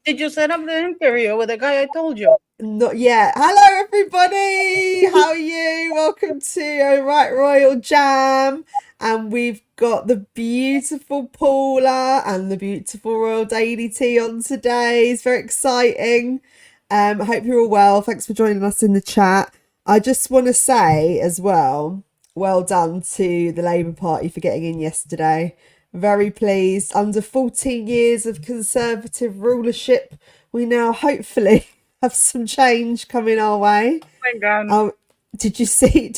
Did you set up the interview with the guy I told you? Not yet. Hello, everybody. How are you? Welcome to Right Royal Jam. And we've got the beautiful Paula and the beautiful Royal Daily Tea on today. It's very exciting. I hope you're all well. Thanks for joining us in the chat. I just want to say as well, well done to the Labour Party for getting in yesterday. Very pleased. Under 14 years of Conservative rulership, we now hopefully have some change coming our way. Oh my God. Um, did you see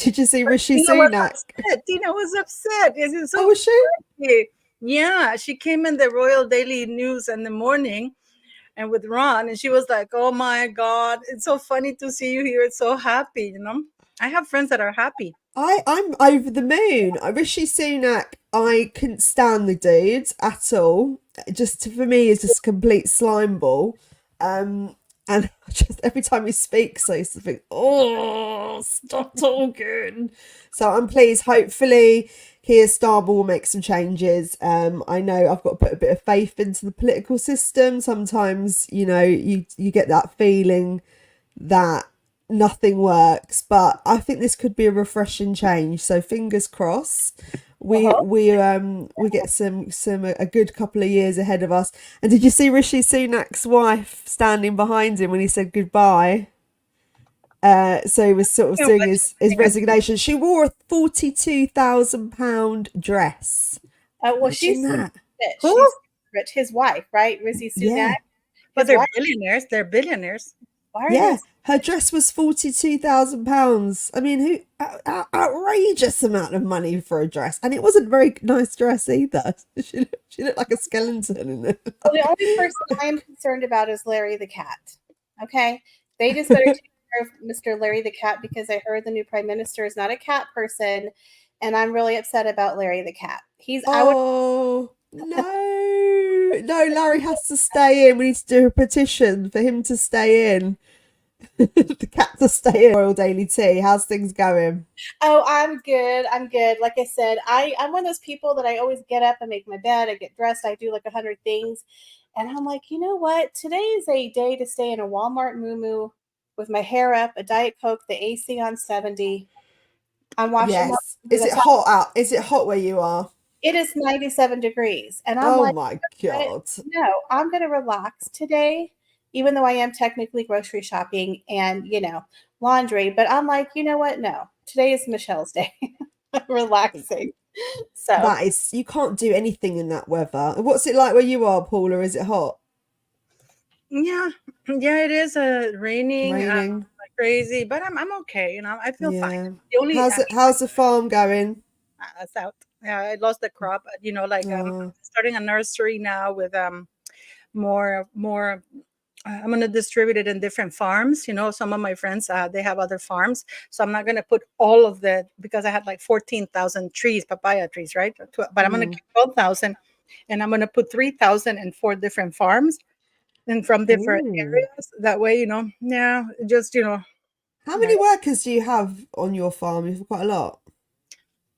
Rishi Tina was Sunak? upset. Tina was upset. It's Oh, so was she? funny. Yeah, she came in the Royal Daily News in the morning and with Ron, and she was like, "Oh my God, it's so funny to see you here. It's so happy." I have friends that are happy. I'm over the moon. Rishi Sunak, I couldn't stand the dude at all. Just for me, is just a complete slime ball. And just every time he speaks, I used to think, oh, stop talking. So I'm pleased. Hopefully, Keir Starmer will make some changes. I know I've got to put a bit of faith into the political system. Sometimes, you get that feeling that nothing works, but I think this could be a refreshing change. So fingers crossed. We get some a good couple of years ahead of us. And did you see Rishi Sunak's wife standing behind him when he said goodbye? So he was sort of doing his resignation. She wore a £42,000 dress. Well, Imagine that. rich. Who? She's rich. His wife, right? Rishi Sunak. Yeah. But His they're wife. billionaires. They're billionaires. Why are Yeah, they? her dress was £42,000. I mean, who outrageous amount of money for a dress, and it wasn't a very nice dress either. She looked like a skeleton in it. Well, the only person I am concerned about is Larry the cat. Okay, they just better take care of Mr. Larry the cat because I heard the new prime minister is not a cat person, and I'm really upset about Larry the cat. I would. Oh no, Larry has to stay in. We need to do a petition for him to stay in. The cat to stay in. Royal Daily Tea. How's things going? Oh, I'm good. I'm good. Like I said, I'm one of those people that I always get up and make my bed. I get dressed. I do like 100 things. And I'm like, you know what? Today is a day to stay in a Walmart moo with my hair up, a Diet Coke, the AC on 70. I'm watching. Yes. Is it hot out? Is it hot where you are? It is 97 degrees. And I'm Oh like, my God. no, I'm going to relax today, even though I am technically grocery shopping and, laundry. But I'm like, you know what? No, today is Michelle's day. Relaxing. So That is, you can't do anything in that weather. What's it like where you are, Paula? Is it hot? Yeah, yeah, it is raining Raining? like crazy, but I'm okay. I feel fine. Yeah. The only How's the farm going? south. Yeah, I lost the crop. Oh, Starting a nursery now with more. I'm gonna distribute it in different farms. Some of my friends they have other farms, so I'm not gonna put all of the because I had like 14,000 trees, papaya trees, right? But I'm gonna keep 12,000, and I'm gonna put 3,000 in four different farms and from different ooh. areas. That way, yeah, just How many workers do you have on your farm? You've quite a lot.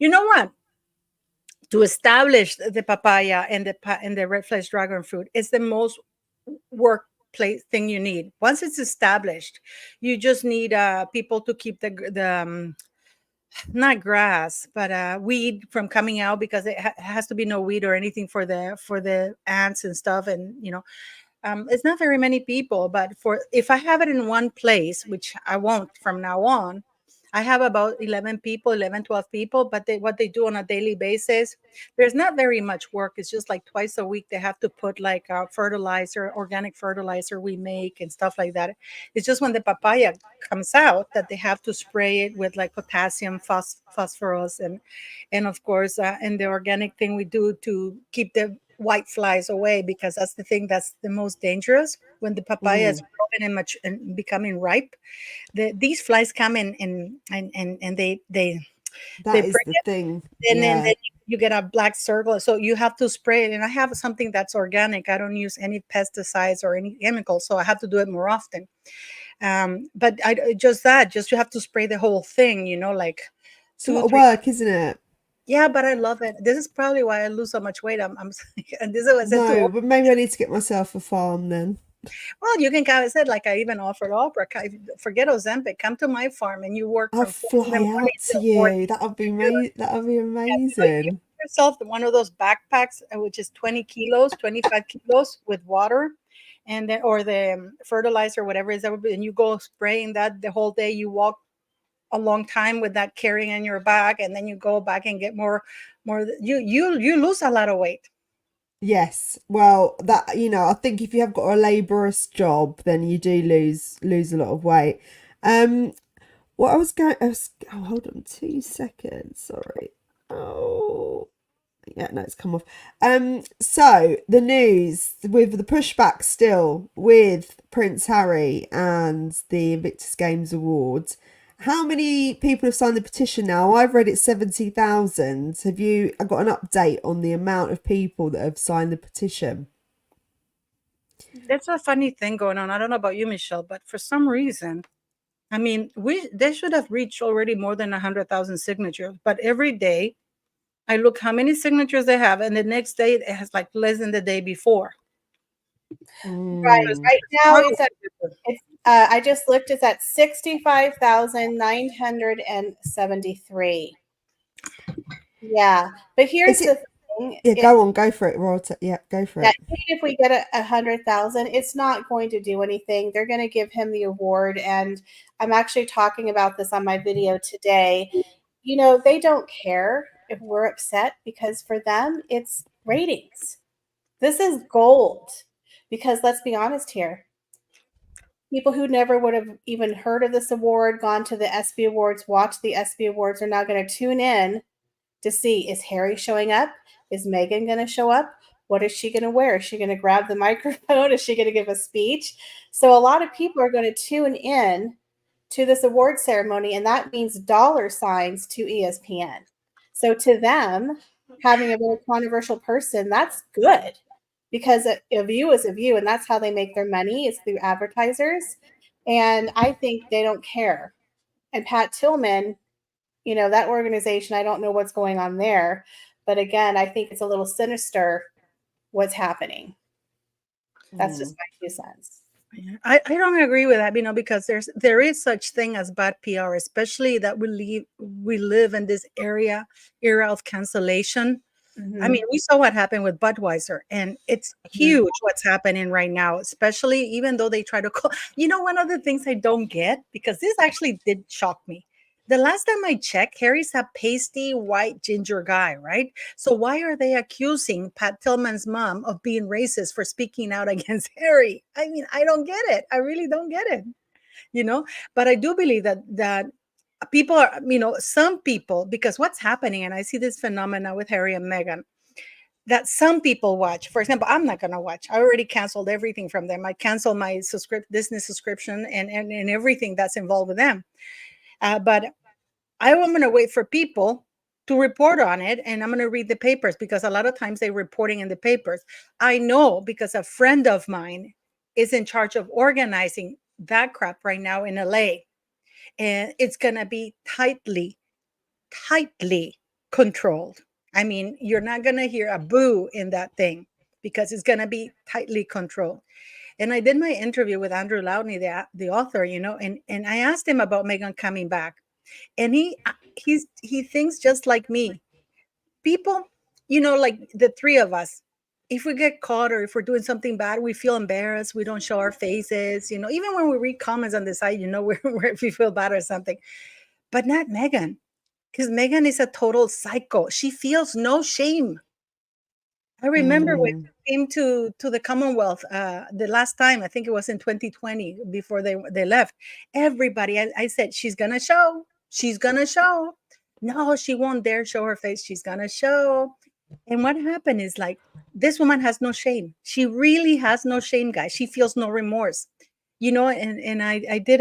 you know what? To establish the papaya and the red flesh dragon fruit is the most workplace thing you need. Once it's established, you just need people to keep the not grass but weed from coming out because it has to be no weed or anything for the ants and stuff and it's not very many people, but for if I have it in one place, which I won't from now on, I have about 11 people, 11, 12 people, but what they do on a daily basis, there's not very much work. It's just like twice a week they have to put like fertilizer, organic fertilizer we make and stuff like that. It's just when the papaya comes out that they have to spray it with like potassium, phosphorus, and of course, and the organic thing we do to keep the white flies away because that's the thing that's the most dangerous when the papaya is Mm, ripe and much and becoming ripe. These flies come in and they that is bring the it thing. and then Yeah. you get a black circle. So you have to spray it. And I have something that's organic. I don't use any pesticides or any chemicals, so I have to do it more often. But just you have to spray the whole thing. Like It's a two, lot of three. work, isn't it? Yeah, but I love it. This is probably why I lose so much weight. And this is what I said to No, but maybe I need to get myself a farm then. Well, you can kind of said, like I even offered Oprah, forget Ozempic, come to my farm and you work I'll from 4 in the fly morning out to till 4. you. That would be that would be So you amazing. get yourself one of those backpacks, which is 20 kilos, 25 kilos with water, and then or the fertilizer, whatever it is, and you go spraying that the whole day. You walk a long time with that carrying in your back, and then you go back and get more. You lose a lot of weight. Yes. Well, that I think if you have got a laborious job, then you do lose a lot of weight. Um, what oh, hold on 2 seconds. Sorry. Oh, yeah, no, it's come off. So the news with the pushback still with Prince Harry and the Invictus Games Awards. How many people have signed the petition now? I've read it's 70,000. Have you got an update on the amount of people that have signed the petition? That's a funny thing going on. I don't know about you, Michelle, but for some reason, I mean, they should have reached already more than 100,000 signatures. But every day, I look how many signatures they have, and the next day it has like less than the day before. Right. Mm. Right now I just looked, it's at 65,973. Yeah. But here's Is the it? thing. Yeah, go for it, Royal. Yeah, go for That it. even if we get 100,000, it's not going to do anything. They're going to give him the award. And I'm actually talking about this on my video today. They don't care if we're upset because for them, it's ratings. This is gold because let's be honest here. People who never would have even heard of this award, gone to the ESPY Awards, watched the ESPY Awards, are now going to tune in to see, is Harry showing up? Is Meghan going to show up? What is she going to wear? Is she going to grab the microphone? Is she going to give a speech? So a lot of people are going to tune in to this award ceremony, and that means dollar signs to ESPN. So to them, having a very controversial person, that's good because a view is a view, and that's how they make their money is through advertisers. And I think they don't care. And Pat Tillman, that organization, I don't know what's going on there. But again, I think it's a little sinister what's happening. That's just my 2 cents. Yeah, I don't agree with that, because there is such thing as bad PR, especially that we live in this era of cancellation. I mean, we saw what happened with Budweiser, and it's huge what's happening right now, especially even though they try to call. One of the things I don't get, because this actually did shock me. The last time I checked, Harry's a pasty white ginger guy, right? So why are they accusing Pat Tillman's mom of being racist for speaking out against Harry? I mean, I don't get it. I really don't get it. But I do believe that people are, some people, because what's happening, and I see this phenomena with Harry and Meghan, that some people watch. For example, I'm not going to watch. I already canceled everything from them. I canceled my Disney subscription and everything that's involved with them. But I'm going to wait for people to report on it, and I'm going to read the papers, because a lot of times they're reporting in the papers. I know because a friend of mine is in charge of organizing that crap right now in LA. And it's going to be tightly controlled. I mean, you're not going to hear a boo in that thing, because it's going to be tightly controlled. And I did my interview with Andrew Loudney, the author, and I asked him about Meghan coming back. And he thinks just like me. People, like the three of us, if we get caught or if we're doing something bad, we feel embarrassed. We don't show our faces. Even when we read comments on the site, we feel bad or something. But not Meghan, because Meghan is a total psycho. She feels no shame. I remember when we came to the Commonwealth the last time, I think it was in 2020, before they left. Everybody, I said, she's gonna show. She's gonna show. No, she won't dare show her face. She's gonna show. And what happened is, like, this woman has no shame. She really has no shame, guys. She feels no remorse. And I did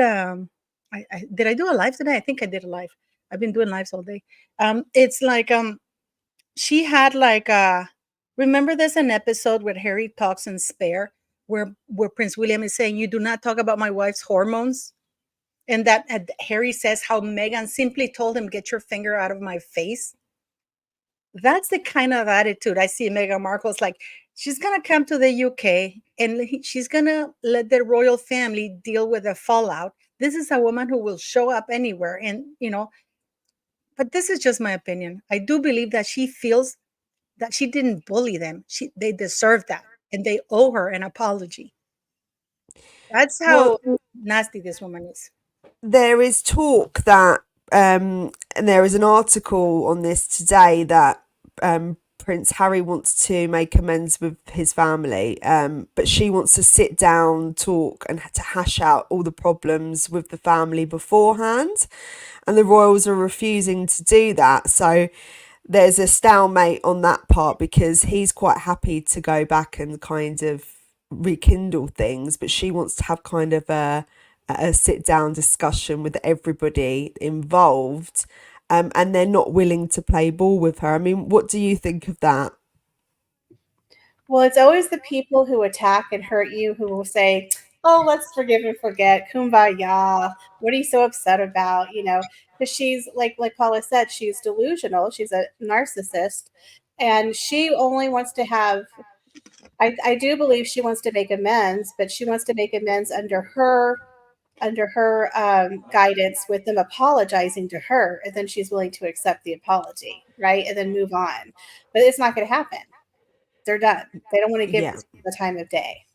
did I do a live today? I think I did a live. I've been doing lives all day. It's like she had like remember there's an episode where Harry talks in Spare, where Prince William is saying, "You do not talk about my wife's hormones." And that Harry says how Meghan simply told him, "Get your finger out of my face." That's the kind of attitude I see Meghan Markle's like. She's gonna come to the UK and she's gonna let the royal family deal with the fallout. This is a woman who will show up anywhere, and but this is just my opinion. I do believe that she feels that she didn't bully them. They deserve that, and they owe her an apology. That's Well, how nasty this woman is. there is talk that, and there is an article on this today that Prince Harry wants to make amends with his family, but she wants to sit down, talk, and to hash out all the problems with the family beforehand. And the royals are refusing to do that. So there's a stalemate on that part because he's quite happy to go back and kind of rekindle things, but she wants to have kind of a sit down discussion with everybody involved, and they're not willing to play ball with her. I mean, what do you think of that? Well, it's always the people who attack and hurt you who will say, "Oh, let's forgive and forget, kumbaya. What are you so upset about?" Because she's like Paula said, she's delusional. She's a narcissist, and she only wants to have. I do believe she wants to make amends, but she wants to make amends under her guidance, with them apologizing to her, and then she's willing to accept the apology, right, and then move on. But it's not going to happen. They're done. They don't want to give Yeah. the time of day.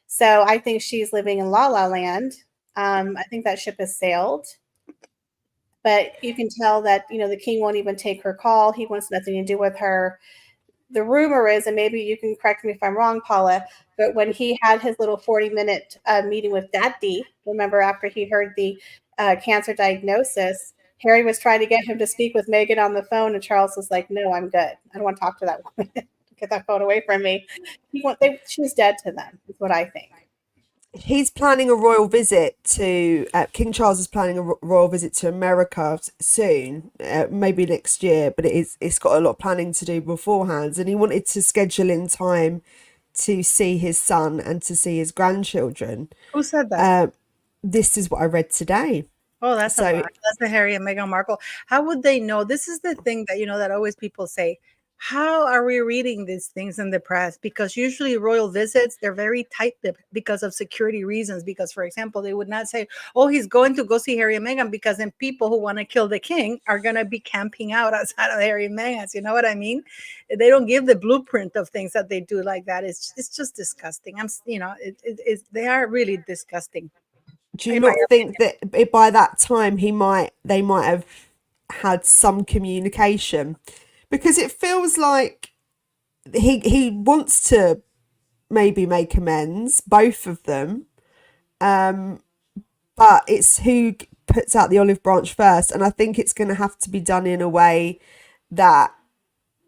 So I think she's living in La La Land. I think that ship has sailed. But you can tell that, the king won't even take her call. He wants nothing to do with her. The rumor is, and maybe you can correct me if I'm wrong, Paula, but when he had his little 40-minute meeting with Daddy, remember after he heard the cancer diagnosis, Harry was trying to get him to speak with Meghan on the phone, and Charles was like, "No, I'm good. I don't want to talk to that woman. Get that phone away from me." She's dead to them, is what I think. He's planning a royal visit to King Charles is planning a royal visit to America soon, maybe next year, but it's got a lot of planning to do beforehand, and he wanted to schedule in time to see his son and to see his grandchildren. Who said that? This is what I read today. Oh, that's a So lot. That's the Harry and Meghan Markle. How would they know? This is the thing that that always people say. How are we reading these things in the press? Because usually royal visits, they're very tight-lipped because of security reasons. Because, for example, they would not say, "Oh, he's going to go see Harry and Meghan," because then people who want to kill the king are going to be camping out outside of Harry and Meghan's. You know what I mean? They don't give the blueprint of things that they do like that. It's just disgusting. They are really disgusting. do you In my not think that by that time they might have had some communication? Because it feels like he wants to maybe make amends, both of them, but it's who puts out the olive branch first, and I think it's going to have to be done in a way that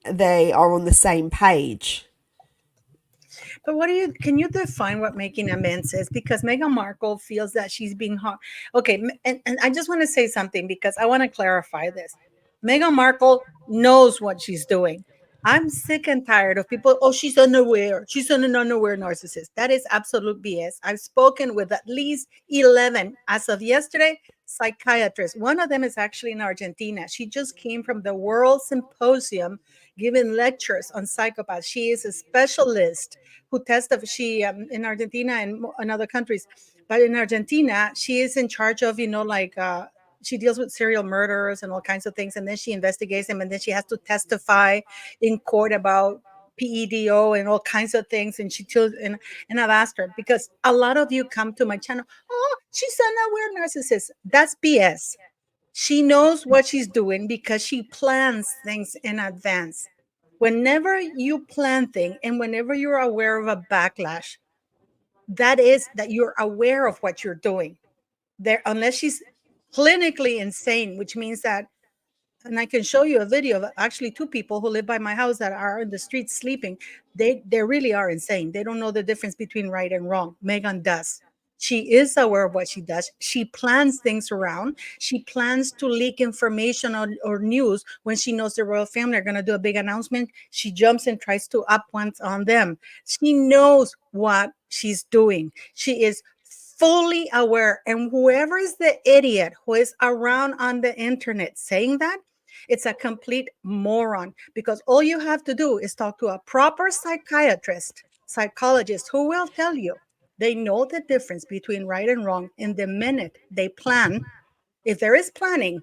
they are on the same page. But can you define what making amends is? Because Meghan Markle feels that she's being harmed. Okay, and I just want to say something because I want to clarify this. Meghan Markle knows what she's doing. I'm sick and tired of people, "Oh, she's unaware. She's an unaware narcissist." That is absolute BS. I've spoken with at least 11, as of yesterday, psychiatrists. One of them is actually in Argentina. She just came from the World Symposium giving lectures on psychopaths. She is a specialist who testified. She in Argentina and in other countries, but in Argentina, she is in charge of she deals with serial murderers and all kinds of things, and then she investigates them, and then she has to testify in court about PEDO and all kinds of things. And she tells, and I've asked her, because a lot of you come to my channel, "Oh, she's an aware narcissist." That's BS. She knows what she's doing because she plans things in advance. Whenever you plan things and whenever you're aware of a backlash, that is that you're aware of what you're doing. There, unless she's clinically insane, which means that, and I can show you a video of actually two people who live by my house that are in the streets sleeping. They really are insane. They don't know the difference between right and wrong. Meghan does. She is aware of what she does. She plans things around. She plans to leak information or news when she knows the royal family are going to do a big announcement. She jumps and tries to up once on them. She knows what she's doing. She is fully aware. And whoever is the idiot who is around on the internet saying that, It's a complete moron, because all you have to do is talk to a proper psychologist who will tell you they know the difference between right and wrong in the minute they plan. If there is planning,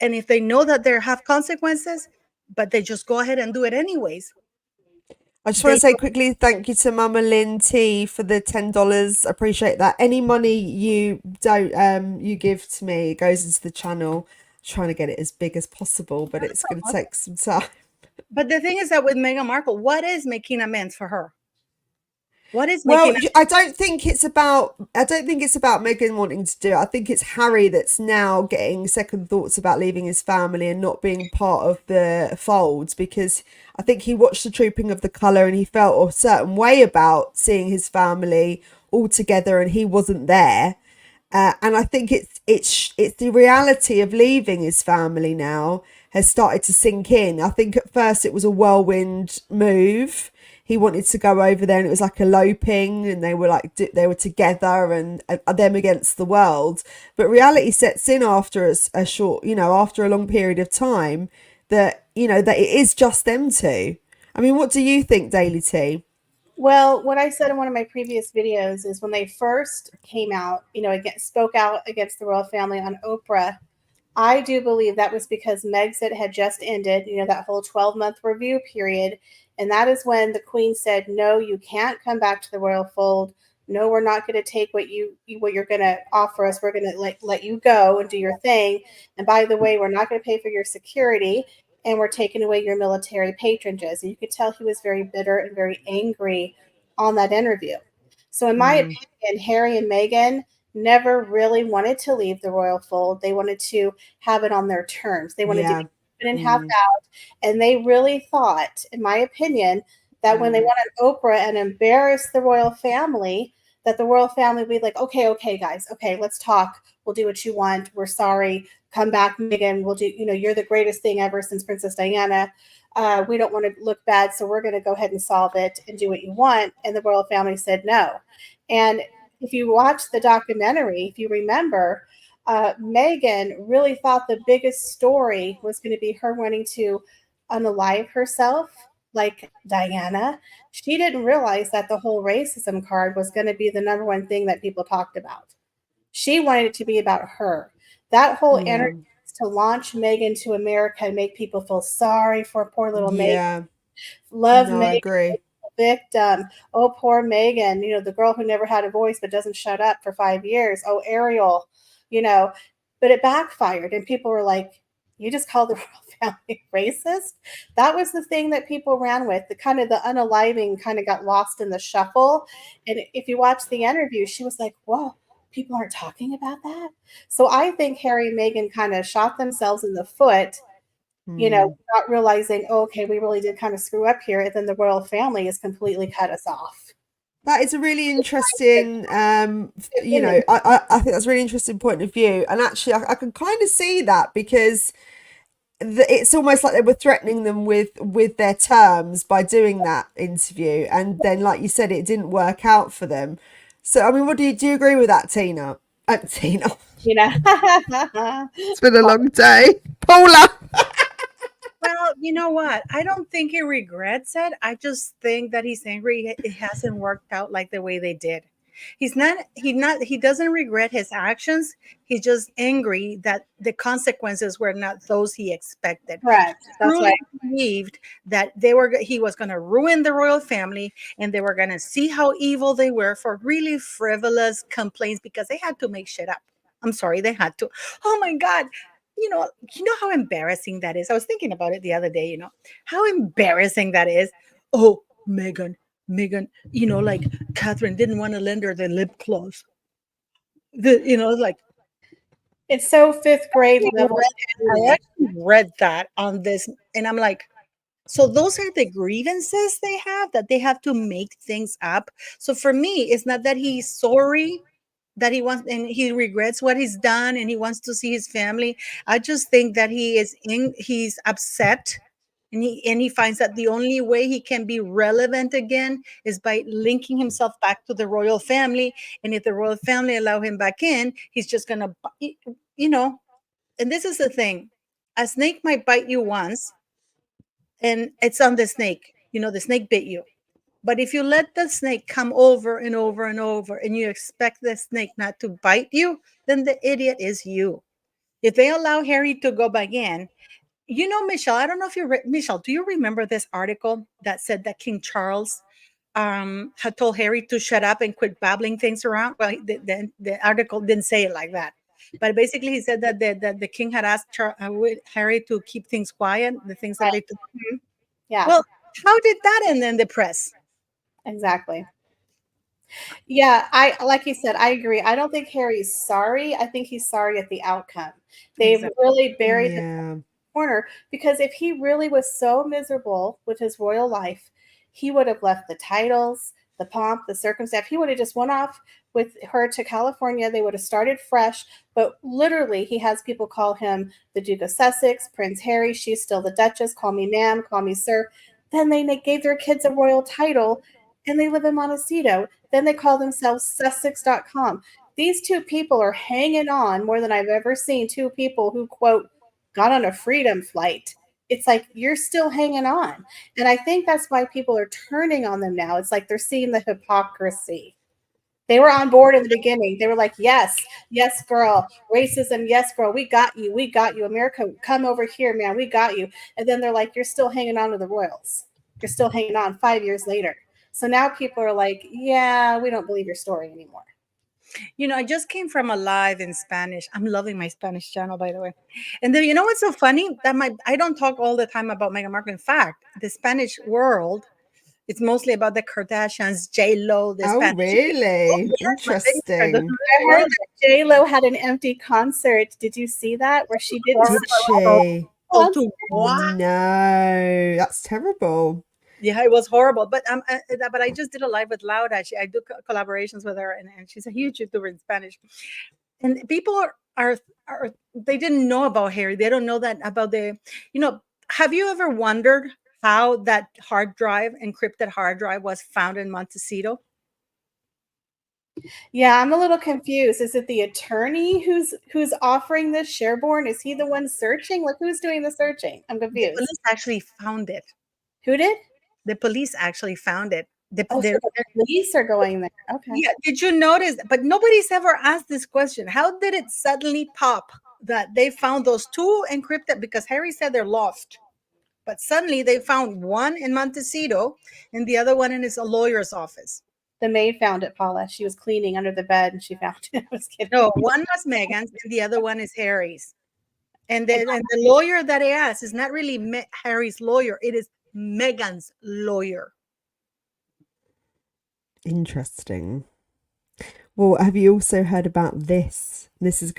and if they know that there have consequences, but they just go ahead and do it anyways. I just want They to say quickly thank you to Mama Lynn T for the $10. Appreciate that. Any money you don't you give to me goes into the channel. Trying to get it as big as possible, but it's going to take some time. But the thing is that with Meghan Markle, what is making amends for her? What is Well, making? I don't think it's about Meghan wanting to do it. I think it's Harry that's now getting second thoughts about leaving his family and not being part of the fold, because I think he watched the Trooping of the Colour and he felt a certain way about seeing his family all together and he wasn't there. And I think it's the reality of leaving his family now has started to sink in. I think at first it was a whirlwind move. He wanted to go over there and it was like eloping, and they were together and them against the world. But reality sets in after a short, after a long period of time, that that it is just them two. I mean, what do you think, Daily T? Well, what I said in one of my previous videos is when they first came out, spoke out against the royal family on Oprah, I do believe that was because Megxit had just ended, that whole 12-month review period. And that is when the Queen said, no, you can't come back to the royal fold. No, we're not going to take what you're going to offer us. We're going to let you go and do your thing. And by the way, we're not going to pay for your security, and we're taking away your military patronages. And you could tell he was very bitter and very angry on that interview. So in my opinion, Harry and Meghan never really wanted to leave the royal fold. They wanted to have it on their terms. They wanted to be in half out. And they really thought, in my opinion, that when they went on Oprah and embarrassed the royal family, that the royal family would be like, okay, guys, okay, let's talk. We'll do what you want. We're sorry. Come back, Meghan. We'll do, you're the greatest thing ever since Princess Diana. We don't want to look bad, so we're going to go ahead and solve it and do what you want. And the royal family said no. And if you watch the documentary, if you remember, Meghan really thought the biggest story was going to be her wanting to unalive herself like Diana. She didn't realize that the whole racism card was going to be the number one thing that people talked about. She wanted it to be about her. That whole energy to launch Meghan to America and make people feel sorry for poor little Meghan. Love Meghan. I agree. Victim. Oh, poor Meghan, the girl who never had a voice but doesn't shut up for 5 years. Oh, Ariel, but it backfired. And people were like, you just called the royal family racist? That was the thing that people ran with. The unaliving kind of got lost in the shuffle. And if you watch the interview, she was like, whoa, people aren't talking about that. So I think Harry and Meghan kind of shot themselves in the foot, not realizing, okay, we really did kind of screw up here. And then the royal family has completely cut us off. That is a really interesting, I think that's a really interesting point of view. And actually, I can kind of see that, because it's almost like they were threatening them with their terms by doing that interview. And then, like you said, it didn't work out for them. So, I mean, do you agree with that, Tina? Tina. It's been a long day. Paula. Well, you know what? I don't think he regrets it. I just think that he's angry it hasn't worked out like the way they did. He doesn't regret his actions. He's just angry that the consequences were not those he expected. Correct. That's right. He believed that he was going to ruin the royal family, and they were going to see how evil they were for really frivolous complaints, because they had to make shit up. I'm sorry, they had to. Oh my God. You know how embarrassing that is. I was thinking about it the other day, how embarrassing that is. Oh, Meghan, like Catherine didn't want to lend her the lip gloss. It's so fifth grade level. I actually read that on this, and I'm like, so those are the grievances they have, that they have to make things up. So for me, it's not that he's sorry, that he wants and he regrets what he's done and he wants to see his family. I just think that he's upset, and he finds that the only way he can be relevant again is by linking himself back to the royal family. And if the royal family allow him back in, he's just gonna, and this is the thing. a snake might bite you once, and it's on the snake. The snake bit you. But if you let the snake come over and over and over, and you expect the snake not to bite you, then the idiot is you. If they allow Harry to go back in, Michelle, I don't know if Michelle, do you remember this article that said that King Charles had told Harry to shut up and quit babbling things around? Well, the article didn't say it like that. But basically, he said that the king had asked Harry to keep things quiet, the things that they took. Yeah. Well, how did that end in the press? Exactly. Yeah, like you said, I agree. I don't think Harry's sorry. I think he's sorry at the outcome. They've Exactly. really buried the Yeah. corner, because if he really was so miserable with his royal life, he would have left the titles, the pomp, the circumstance. He would have just went off with her to California. They would have started fresh. But literally, he has people call him the Duke of Sussex, Prince Harry. She's still the Duchess. Call me ma'am, call me sir. Then they gave their kids a royal title, and they live in Montecito. Then they call themselves Sussex.com. These two people are hanging on more than I've ever seen two people who, quote, got on a freedom flight. It's like, you're still hanging on. And I think that's why people are turning on them now. It's like they're seeing the hypocrisy. They were on board in the beginning. They were like, yes, girl, racism, yes, girl, we got you. America, come over here, man, we got you. And then they're like, you're still hanging on to the royals. You're still hanging on 5 years later. So now people are like, yeah, we don't believe your story anymore. I just came from a live in Spanish. I'm loving my Spanish channel, by the way. And then, what's so funny? I don't talk all the time about Meghan Markle. In fact, the Spanish world, it's mostly about the Kardashians, J-Lo, the Oh, Spanish. really? Yes, my videos are Interesting. the I heard that J-Lo had an empty concert. Did you see that? Where she didn't Did sell she? Oh, to what? No, that's terrible. Yeah, it was horrible. But I just did a live with Laura. I do collaborations with her, and she's a huge YouTuber in Spanish. And people are they didn't know about Harry. They don't know that about have you ever wondered how that encrypted hard drive was found in Montecito? Yeah, I'm a little confused. Is it the attorney who's offering this Sherborne? Is he the one searching? Like, who's doing the searching? I'm The confused. police actually found it. Who did? The police actually found it. So the police are going there. Okay. Yeah, did you notice? But nobody's ever asked this question. How did it suddenly pop that they found those two encrypted? Because Harry said they're lost. But suddenly they found one in Montecito and the other one in his lawyer's office. The maid found it, Paula. She was cleaning under the bed and she found it. I was kidding. No, one was Meghan's and the other one is Harry's. And the lawyer that I asked is not really Harry's lawyer. It is Meghan's lawyer. Interesting. Well, have you also heard about this? This is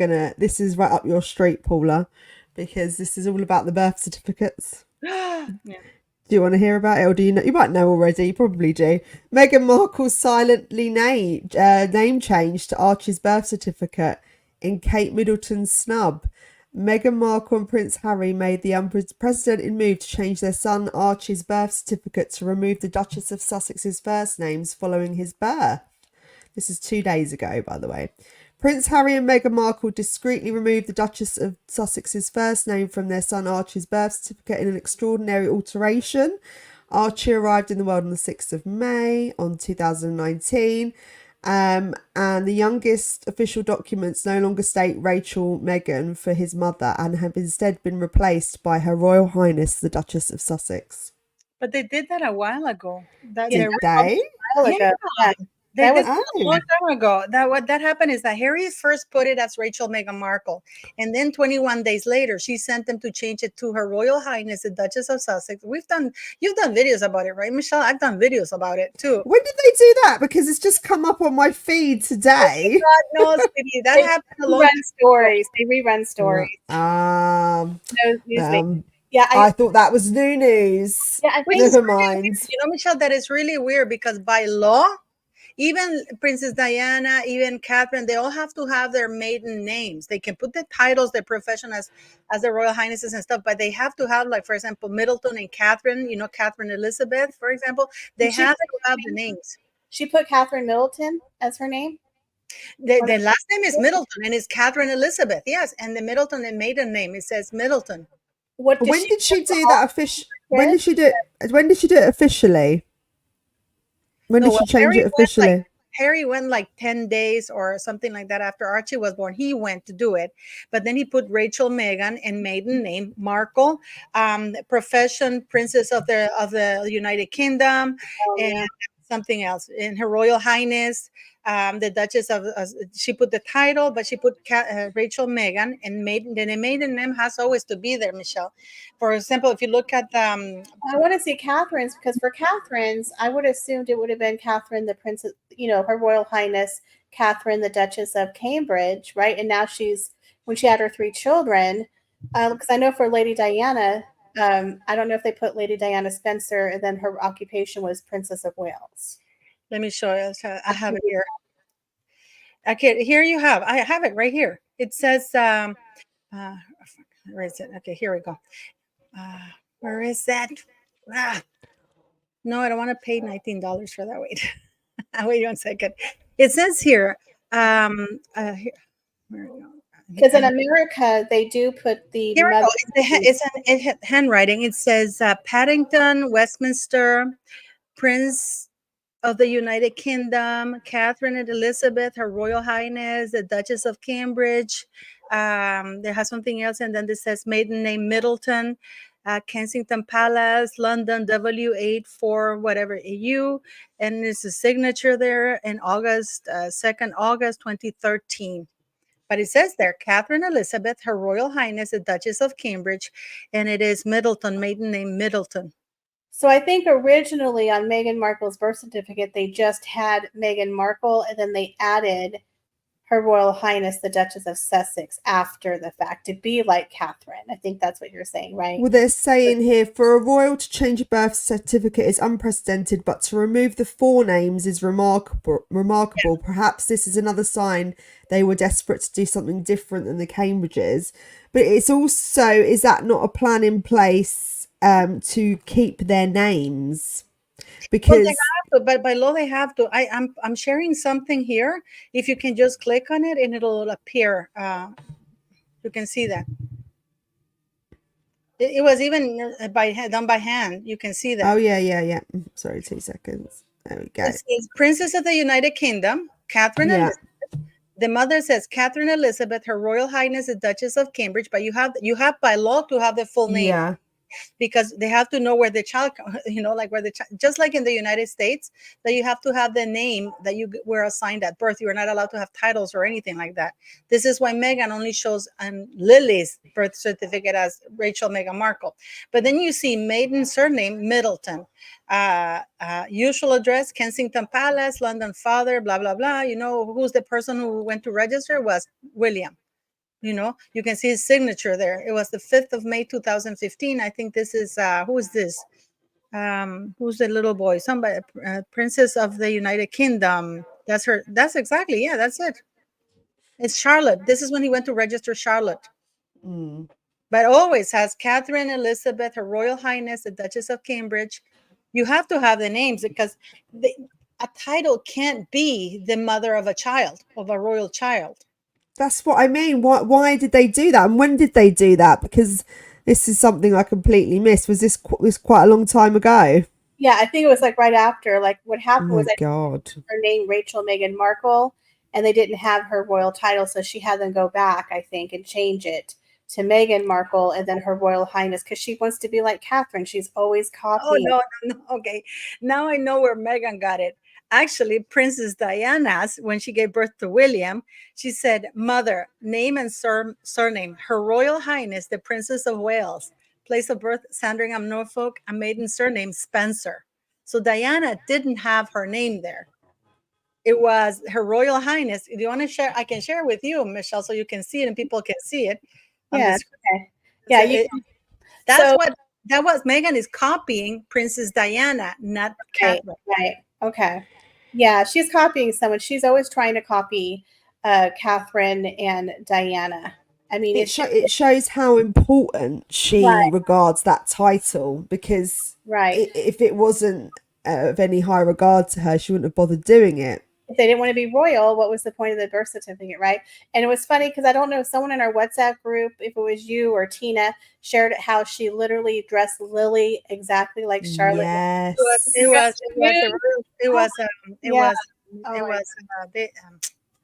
right up your street, Paula, because this is all about the birth certificates. Yeah. Do you want to hear about it, or do you know? You might know already. You probably do. Meghan Markle silently name change to Archie's birth certificate in Kate Middleton's snub. Meghan Markle and Prince Harry made the unprecedented move to change their son Archie's birth certificate to remove the Duchess of Sussex's first names following his birth. This is 2 days ago, by the way. Prince Harry and Meghan Markle discreetly removed the Duchess of Sussex's first name from their son Archie's birth certificate in an extraordinary alteration. Archie arrived in the world on the 6th of May on 2019. And the youngest official documents no longer state Rachel Meghan for his mother and have instead been replaced by Her Royal Highness the Duchess of Sussex. But they did that a while ago. Did they? Yeah. That was a long Oh. time ago. What happened is that Harry first put it as Rachel Meghan Markle, and then 21 days later, she sent them to change it to Her Royal Highness the Duchess of Sussex. You've done videos about it, right, Michelle? I've done videos about it too. When did they do that? Because it's just come up on my feed today. God knows, sweetie, that happened a long time. They rerun stories. No news Yeah, I thought that was new news. Yeah, I think Never mind. You know, Michelle, that is really weird because by law, even Princess Diana, even Catherine, they all have to have their maiden names. They can put the titles, their profession as the Royal Highnesses and stuff, but they have to have, like, for example, Middleton and Catherine, Catherine Elizabeth, for example, they have to have the names. She put Catherine Middleton as her name? The last name is Middleton and it's Catherine Elizabeth, yes. And the Middleton and maiden name, it says Middleton. What did When she did she do for do all that when did kids? she do it? When did she do it officially? When No, did well, she change it officially? Harry went like 10 days or something like that after Archie was born. He went to do it. But then he put Rachel Meghan and maiden name Markle, profession Princess of the United Kingdom, Oh, and yeah. something else. In Her Royal Highness, the Duchess of, she put the title, but she put Rachel Meghan, and the maiden name has always to be there, Michelle. For example, if you look at I want to see Catherine's because for Catherine's, I would have assumed it would have been Catherine, the Princess, Her Royal Highness Catherine, the Duchess of Cambridge, right? And now when she had her 3 children, because I know for Lady Diana, I don't know if they put Lady Diana Spencer, and then her occupation was Princess of Wales. let me show you. I have it here. Okay, here you have. I have it right here. It says, where is it? Okay, here we go. Where is that? Ah, no, I don't want to pay $19 for that. Wait, wait 1 second. It says here. Here, where we go? Because in America, they do put the Here we mother. go. It's handwriting. It says Paddington, Westminster, Prince of the United Kingdom, Catherine and Elizabeth, Her Royal Highness, the Duchess of Cambridge. There has something else, and then this says maiden name Middleton, Kensington Palace, London, W84 whatever AU, and there's a signature there in August 2nd August 2013. But it says there, Catherine Elizabeth, Her Royal Highness, the Duchess of Cambridge, and it is Middleton, maiden name Middleton. So I think originally on Meghan Markle's birth certificate, they just had Meghan Markle, and then they added Her Royal Highness, the Duchess of Sussex, after the fact to be like Catherine. I think that's what you're saying, right? Well, they're saying here, for a royal to change a birth certificate is unprecedented, but to remove the forenames is remarkable. Yeah. Perhaps this is another sign they were desperate to do something different than the Cambridges. But it's also, is that not a plan in place to keep their names? Because Well, they have to, but by law they have to. I'm sharing something here. If you can just click on it and it'll appear. You can see that. It was even done by hand. You can see that. oh yeah. Sorry, 2 seconds. There we go. It says Princess of the United Kingdom, Catherine Yeah. Elizabeth. The mother says Catherine Elizabeth, Her Royal Highness the Duchess of Cambridge, but you have by law to have the full name. Yeah. Because they have to know where the child, like where the child, just like in the United States, that you have to have the name that you were assigned at birth. You are not allowed to have titles or anything like that. This is why Meghan only shows on Lily's birth certificate as Rachel Meghan Markle. But then you see maiden surname Middleton, usual address Kensington Palace, London father, blah blah blah. Who's the person who went to register was William. You can see his signature there. It was the 5th of May 2015. I think this is who is this? Who's the little boy? Somebody, Princess of the United Kingdom. That's her. That's exactly, yeah, that's it. It's Charlotte. This is when he went to register Charlotte. But always has Catherine Elizabeth, Her Royal Highness, the Duchess of Cambridge. You have to have the names because a title can't be the mother of a child, of a royal child. That's what I mean. Why did they do that? And when did they do that? Because this is something I completely missed. Was this quite a long time ago? Yeah, I think it was like right after. Like what happened was God. her name Rachel Meghan Markle, and they didn't have her royal title, so she had them go back, I think, and change it to Meghan Markle and then Her Royal Highness because she wants to be like Catherine. She's always copying. Oh no. Okay, now I know where Meghan got it. Actually, Princess Diana's, when she gave birth to William, she said, mother, name and surname, Her Royal Highness, the Princess of Wales, place of birth, Sandringham, Norfolk, a maiden surname, Spencer. So Diana didn't have her name there. It was Her Royal Highness. Do you want to share? I can share with you, Michelle, so you can see it and people can see it. Yeah. Okay. Yeah. That was Meghan is copying Princess Diana, not Catherine. Right. Okay. Yeah, she's copying someone. She's always trying to copy Catherine and Diana. I mean, it shows how important she regards that title because if it wasn't of any high regard to her, she wouldn't have bothered doing it. if they didn't want to be royal, what was the point of the birth certificate, right? And it was funny because I don't know, someone in our WhatsApp group, if it was you or Tina, shared how she literally dressed Lily exactly like Charlotte. Yes.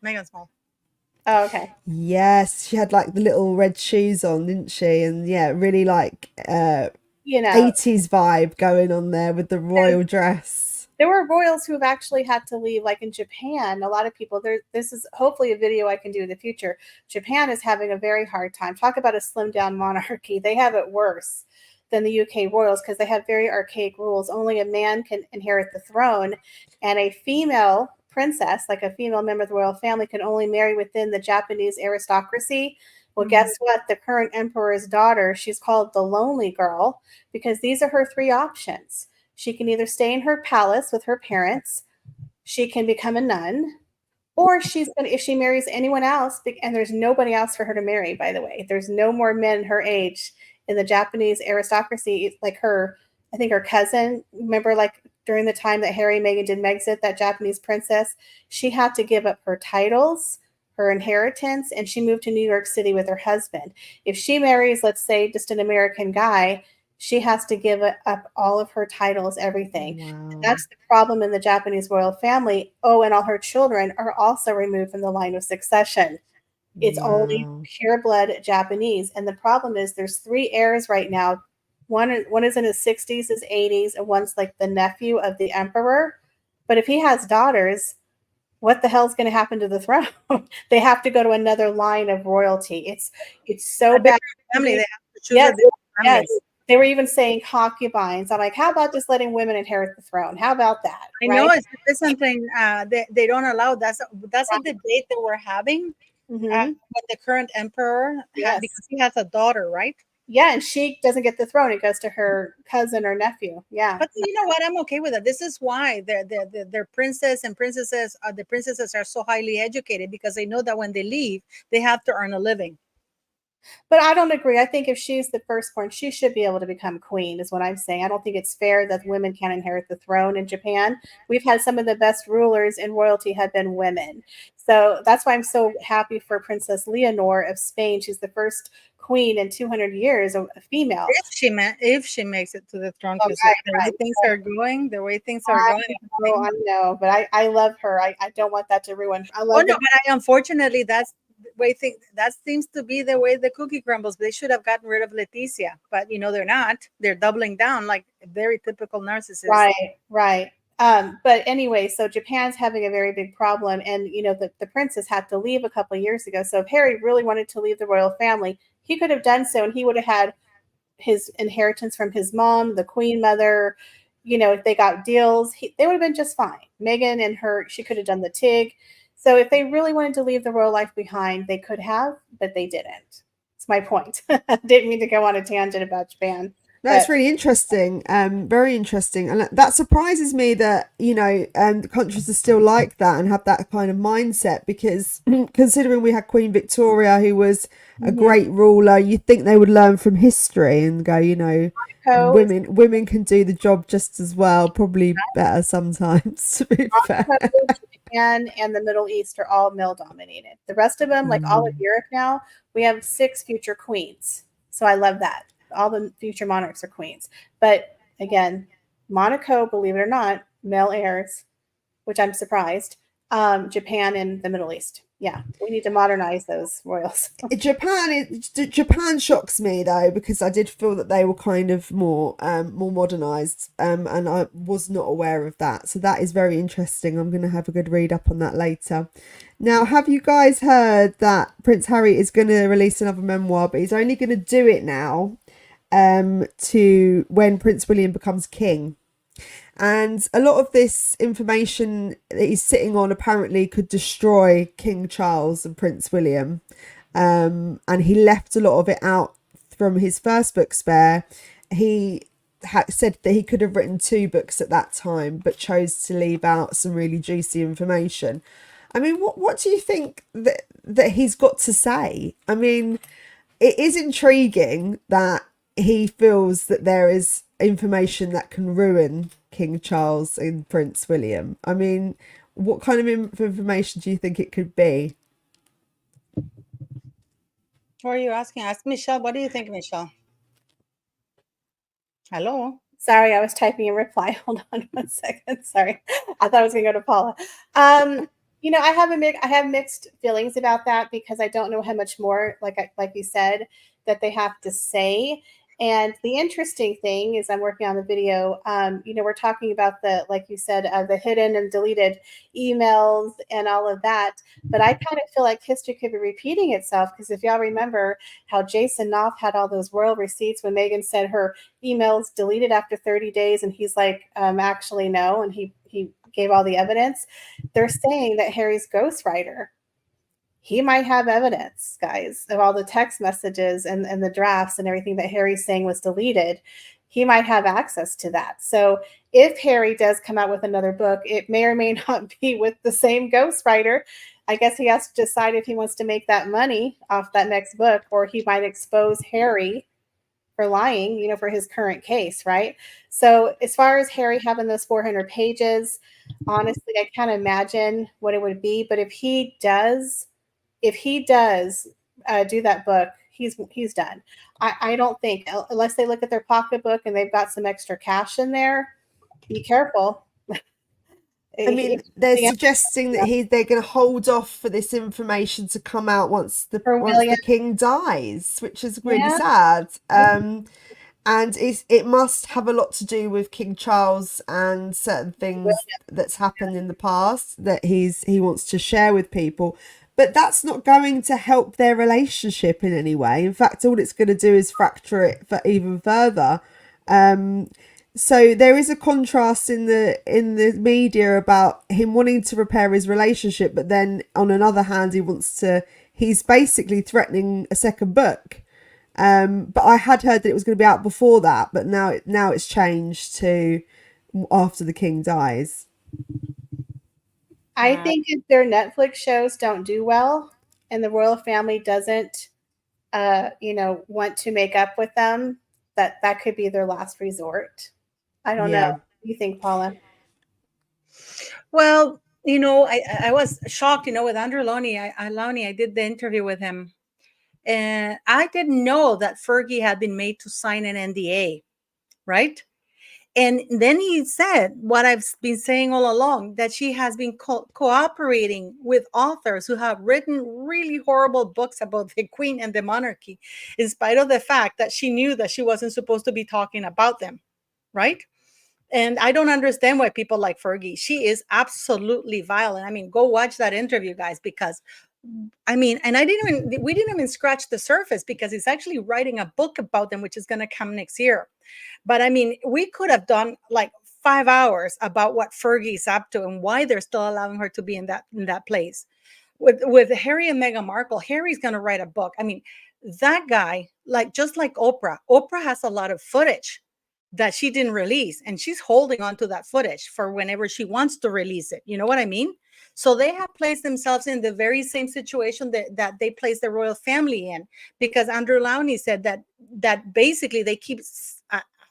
Megan Small. Oh, okay. Yes, she had like the little red shoes on, didn't she? And yeah, really like You know, 80s vibe going on there with the royal dress. there were royals who have actually had to leave, like in Japan. A lot of people there. This is hopefully a video I can do in the future. Japan is having a very hard time. Talk about a slimmed down monarchy. They have it worse than the UK royals because they have very archaic rules. Only a man can inherit the throne, and a female princess, like a female member of the royal family, can only marry within the Japanese aristocracy. Well, guess what? The current emperor's daughter, she's called the lonely girl because these are her three options. She can either stay in her palace with her parents, she can become a nun, or she's going to, if she marries anyone else, and there's nobody else for her to marry, by the way, there's no more men her age in the Japanese aristocracy, like her, I think her cousin, remember like during the time that Harry and Meghan did Megxit, that Japanese princess, she had to give up her titles, her inheritance, and she moved to New York City with her husband. If she marries, let's say, just an American guy, she has to give up all of her titles, everything. Wow. That's the problem in the Japanese royal family. Oh, and all her children are also removed from the line of succession. It's only pure blood Japanese. And the problem is there's three heirs right now. One is in his 60s, his 80s, and one's like the nephew of the emperor. But if he has daughters, what the hell is going to happen to the throne? They have to go to another line of royalty. It's so bad. Family, they have to choose Yes, yes. They were even saying concubines. I'm like, how about just letting women inherit the throne? How about that? I know it's something they don't allow. That's a debate that we're having with the current emperor because he has a daughter, right? Yeah, and she doesn't get the throne. It goes to her cousin or nephew. Yeah. But you know what? I'm okay with it. This is why their princess and princesses, the princesses are so highly educated because they know that when they leave, they have to earn a living. But I don't agree. I think if she's the firstborn, she should be able to become queen, is what I'm saying. I don't think it's fair that women can't inherit the throne in Japan. We've had some of the best rulers in royalty have been women. So that's why I'm so happy for Princess Leonor of Spain. She's the first queen in 200 years, a female. If she makes it to the throne, Oh, the right. way things are going, I know, but I love her. I don't want that to ruin. I love but unfortunately, that's the way that seems to be the way the cookie crumbles. They should have gotten rid of Leticia, but they're not. They're doubling down like a very typical narcissist. Right. But anyway, so Japan's having a very big problem, and the princess had to leave a couple of years ago. So if Harry really wanted to leave the royal family, he could have done so, and he would have had his inheritance from his mom, the queen mother. If they got deals, they would have been just fine. Meghan and she could have done the TIG. So if they really wanted to leave the royal life behind, they could have, but they didn't. It's my point. Didn't mean to go on a tangent about Japan. That's really interesting. Very interesting. And that surprises me that, the countries are still like that and have that kind of mindset, because considering we had Queen Victoria, who was a great ruler, you'd think they would learn from history and go, women can do the job just as well, probably better sometimes, to be fair. Japan and the Middle East are all male dominated. The rest of them, like all of Europe now, we have 6 future queens. So I love that. All the future monarchs are queens. But again, Monaco, believe it or not, male heirs, which I'm surprised. Japan and the Middle East. Yeah, we need to modernize those royals. Japan shocks me though, because I did feel that they were kind of more modernized, and I was not aware of that. So that is very interesting. I'm going to have a good read up on that later. Now, have you guys heard that Prince Harry is going to release another memoir, but he's only going to do it now to when Prince William becomes king? And a lot of this information that he's sitting on apparently could destroy King Charles and Prince William. And he left a lot of it out from his first book, Spare. He said that he could have written 2 books at that time, but chose to leave out some really juicy information. I mean, what do you think that he's got to say? I mean, it is intriguing that he feels that there is information that can ruin King Charles and Prince William. I mean, what kind of information do you think it could be? What are you asking? Ask Michelle. What do you think, Michelle? Hello? Sorry, I was typing a reply. Hold on 1 second. Sorry. I thought I was going to go to Paula. You know, I have mixed feelings about that because I don't know how much more, like you said, that they have to say. And the interesting thing is I'm working on the video. You know, we're talking about like you said, the hidden and deleted emails and all of that. But I kind of feel like history could be repeating itself because if y'all remember how Jason Knopf had all those royal receipts when Meghan said her emails deleted after 30 days, and he's like, actually no, and he gave all the evidence. They're saying that Harry's ghostwriter, he might have evidence, guys, of all the text messages and the drafts and everything that Harry's saying was deleted. He might have access to that. So if Harry does come out with another book, it may or may not be with the same ghostwriter. I guess he has to decide if he wants to make that money off that next book, or he might expose Harry for lying, you know, for his current case, right? So as far as Harry having those 400 pages, honestly, I can't imagine what it would be. But if he does do that book, he's done. I don't think, unless they look at their pocketbook and they've got some extra cash in there, be careful. I mean, they're suggesting that they're going to hold off for this information to come out once the king dies, which is really sad. And it must have a lot to do with King Charles and certain things that's happened in the past that he wants to share with people. But that's not going to help their relationship in any way. In fact, all it's going to do is fracture it even further. So there is a contrast in the media about him wanting to repair his relationship, but then on another hand, he's basically threatening a second book. But I had heard that it was going to be out before that, but now it's changed to after the king dies. I think if their Netflix shows don't do well and the royal family doesn't, want to make up with them, that could be their last resort. I don't know. What do you think, Paula? Well, you know, I was shocked, you know, with Andrew Lowney. I did the interview with him. And I didn't know that Fergie had been made to sign an NDA, right? And then he said what I've been saying all along, that she has been cooperating with authors who have written really horrible books about the Queen and the monarchy, in spite of the fact that she knew that she wasn't supposed to be talking about them, right? And I don't understand why people like Fergie. She is absolutely violent. I mean, go watch that interview, guys, because I mean, and we didn't even scratch the surface because he's actually writing a book about them, which is going to come next year. But I mean, we could have done like 5 hours about what Fergie's up to and why they're still allowing her to be in that place. With Harry and Meghan Markle, Harry's going to write a book. I mean, that guy, just like Oprah has a lot of footage that she didn't release, and she's holding on to that footage for whenever she wants to release it. You know what I mean? So they have placed themselves in the very same situation that they placed the royal family in, because Andrew Lowney said that basically they keep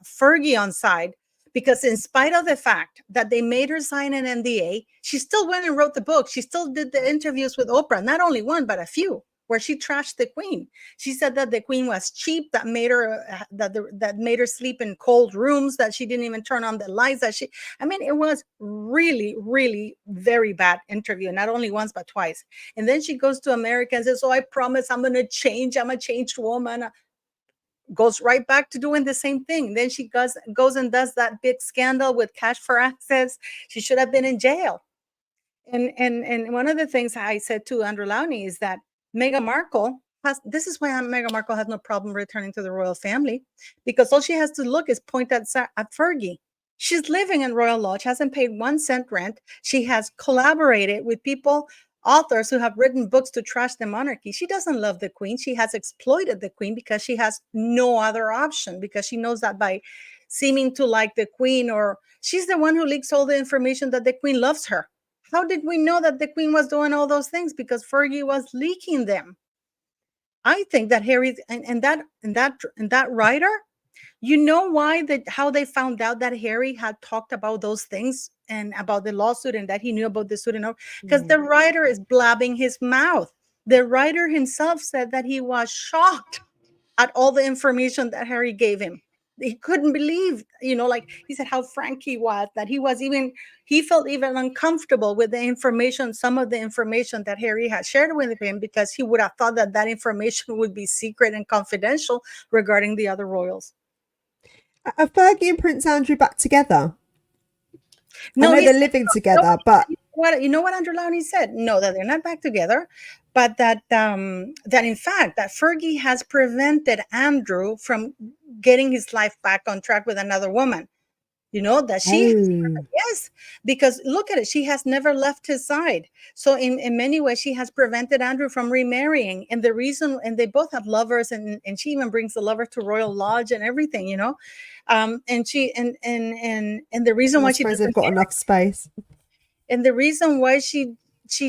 Fergie on side, because in spite of the fact that they made her sign an NDA, she still went and wrote the book. She still did the interviews with Oprah, not only one, but a few, where she trashed the Queen. She said that the Queen was cheap, that made her sleep in cold rooms, that she didn't even turn on the lights. I mean, it was really, really very bad interview, not only once but twice. And then she goes to America and says, "Oh, I promise I'm going to change. I'm a changed woman." Goes right back to doing the same thing. Then she goes and does that big scandal with Cash for Access. She should have been in jail. And one of the things I said to Andrew Lowney is that Meghan Markle this is why Meghan Markle has no problem returning to the royal family, because all she has to look is point at Fergie. She's living in Royal Lodge, hasn't paid 1 cent rent. She has collaborated with authors who have written books to trash the monarchy. She doesn't love the Queen. She has exploited the Queen because she has no other option, because she knows that by seeming to like the Queen, or she's the one who leaks all the information that the Queen loves her. How did we know that the Queen was doing all those things? Because Fergie was leaking them. I think that Harry and that writer, You know why that how they found out that Harry had talked about those things and about the lawsuit and that he knew about the suit and all? Because the writer is blabbing his mouth. The writer himself said that he was shocked at all the information that Harry gave him. He couldn't believe, like he said, how frank he was, that he felt even uncomfortable with the information, some of the information that Harry had shared with him, because he would have thought that that information would be secret and confidential regarding the other royals. Are Fergie and Prince Andrew back together? No, I know he they're said- living together, but what Andrew Lowney said? No, that they're not back together, but that in fact that Fergie has prevented Andrew from getting his life back on track with another woman. That she oh, yes, because look at it, she has never left his side. So in many ways, she has prevented Andrew from remarrying. And the reason, and they both have lovers, and she even brings the lover to Royal Lodge and everything, and she and the reason I why she suppose they've doesn't got enough space. and the reason why she